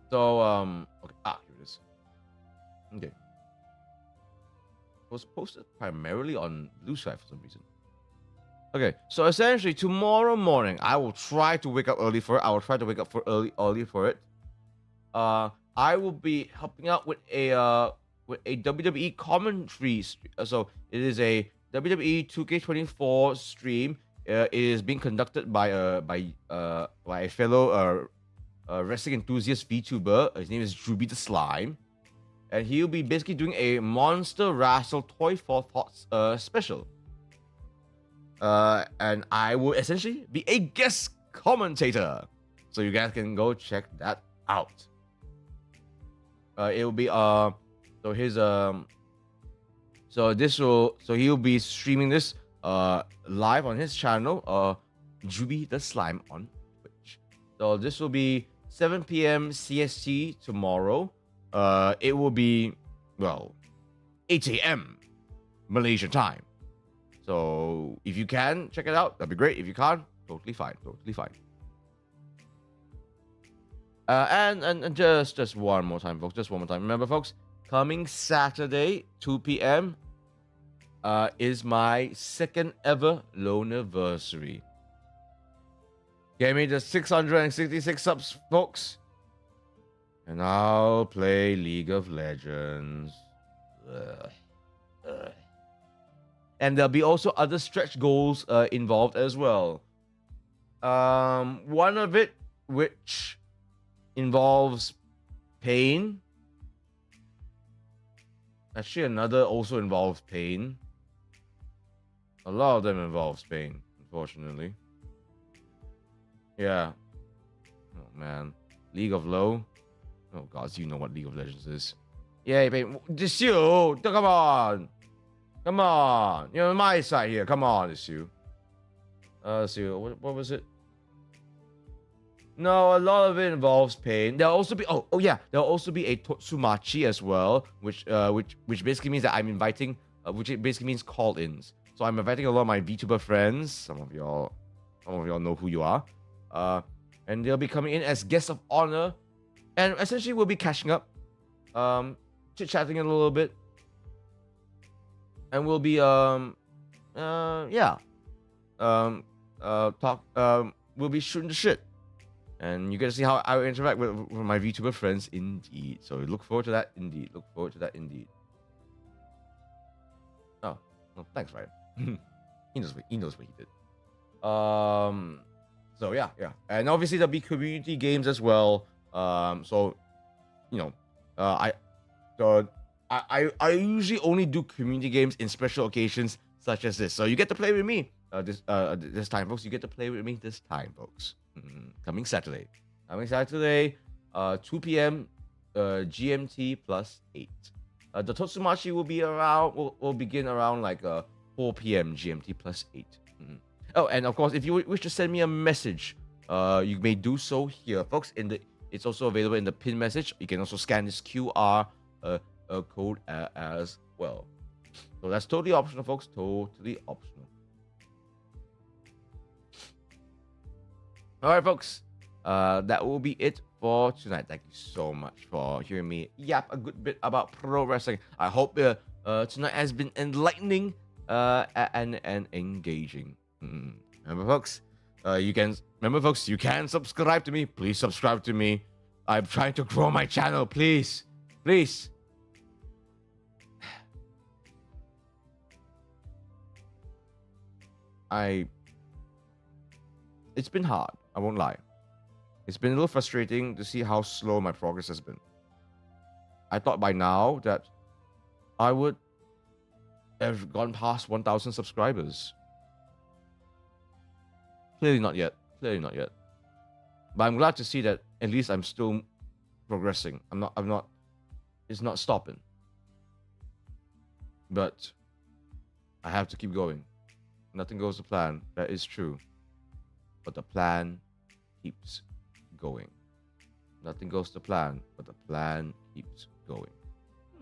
So, okay. Here it is. Okay. It was posted primarily on Blue Sky for some reason. Okay, so essentially tomorrow morning, I will try to wake up early for it. I will try to wake up early for it. I will be helping out with a WWE commentary. So it is a WWE 2K24 stream. It is being conducted by a fellow wrestling enthusiast VTuber. His name is Ruby the Slime, and he'll be basically doing a Monster Wrestle Toy for Thoughts special. And I will essentially be a guest commentator, so you guys can go check that out. It will be he'll be streaming this live on his channel, Juby the Slime on Twitch. So this will be 7 p.m. CST tomorrow. It will be 8 a.m. Malaysian time. So if you can check it out, that'd be great. If you can't, totally fine. And just one more time, folks. Just one more time. Remember, folks, coming Saturday, 2 p.m. Is my second ever Loaniversary. Get me the 666 subs, folks, and I'll play League of Legends. And there'll be also other stretch goals involved as well. One of it, which involves pain. Actually, another also involves pain. A lot of them involve Spain, unfortunately. Yeah. Oh man. League of Low. Oh god, you know what League of Legends is. Yeah, babe. Just you. Come on. Come on. You're on my side here. Come on, it's you. Let's see. What was it? No, a lot of it involves pain. There'll also be there'll also be a Totsumachi as well, which basically means that I'm inviting, which it basically means call-ins. So I'm inviting a lot of my VTuber friends. Some of y'all know who you are. And they'll be coming in as guests of honor, and essentially we'll be catching up, chit-chatting a little bit, and we'll be we'll be shooting the shit. And you get to see how I interact with my VTuber friends, indeed. So look forward to that, indeed. Look forward to that, indeed. Oh, well, thanks, Ryan. he knows what he did. So yeah. And obviously there'll be community games as well. So, you know, I usually only do community games in special occasions such as this. So you get to play with me this time, folks. You get to play with me this time, folks. Coming Saturday, 2 p.m. GMT plus 8. The Totsumachi will begin around like 4 p.m. GMT plus 8. Oh, and of course, if you wish to send me a message, you may do so here, folks. It's also available in the pin message. You can also scan this QR code as well. So that's totally optional, folks. Totally optional. All right, folks. That will be it for tonight. Thank you so much for hearing me yap a good bit about pro wrestling. I hope tonight has been enlightening and engaging. Remember, folks, you can subscribe to me. Please subscribe to me. I'm trying to grow my channel. Please. It's been hard. I won't lie. It's been a little frustrating to see how slow my progress has been. I thought by now that I would have gone past 1,000 subscribers. Clearly not yet. But I'm glad to see that at least I'm still progressing. It's not stopping. But I have to keep going. Nothing goes to plan. That is true. But the plan keeps going. Nothing goes to plan, but the plan keeps going.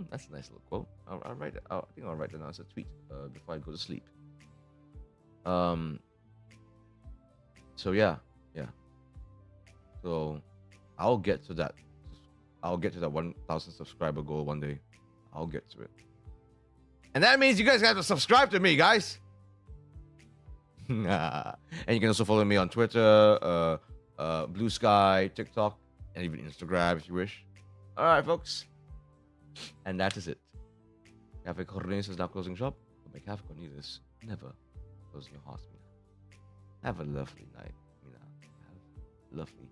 That's a nice little quote. I'll write it. I think I'll write that down as a tweet before I go to sleep. So yeah. So I'll get to that. I'll get to that 1,000 subscriber goal one day. I'll get to it. And that means you guys have to subscribe to me, guys. And you can also follow me on Twitter, Blue Sky, TikTok, and even Instagram if you wish. All right, folks. And that is it. Cafe Cornelius is now closing shop, but my Cafe Cornelius never closing your heart, Mina. Have a lovely night, Mina. Have a lovely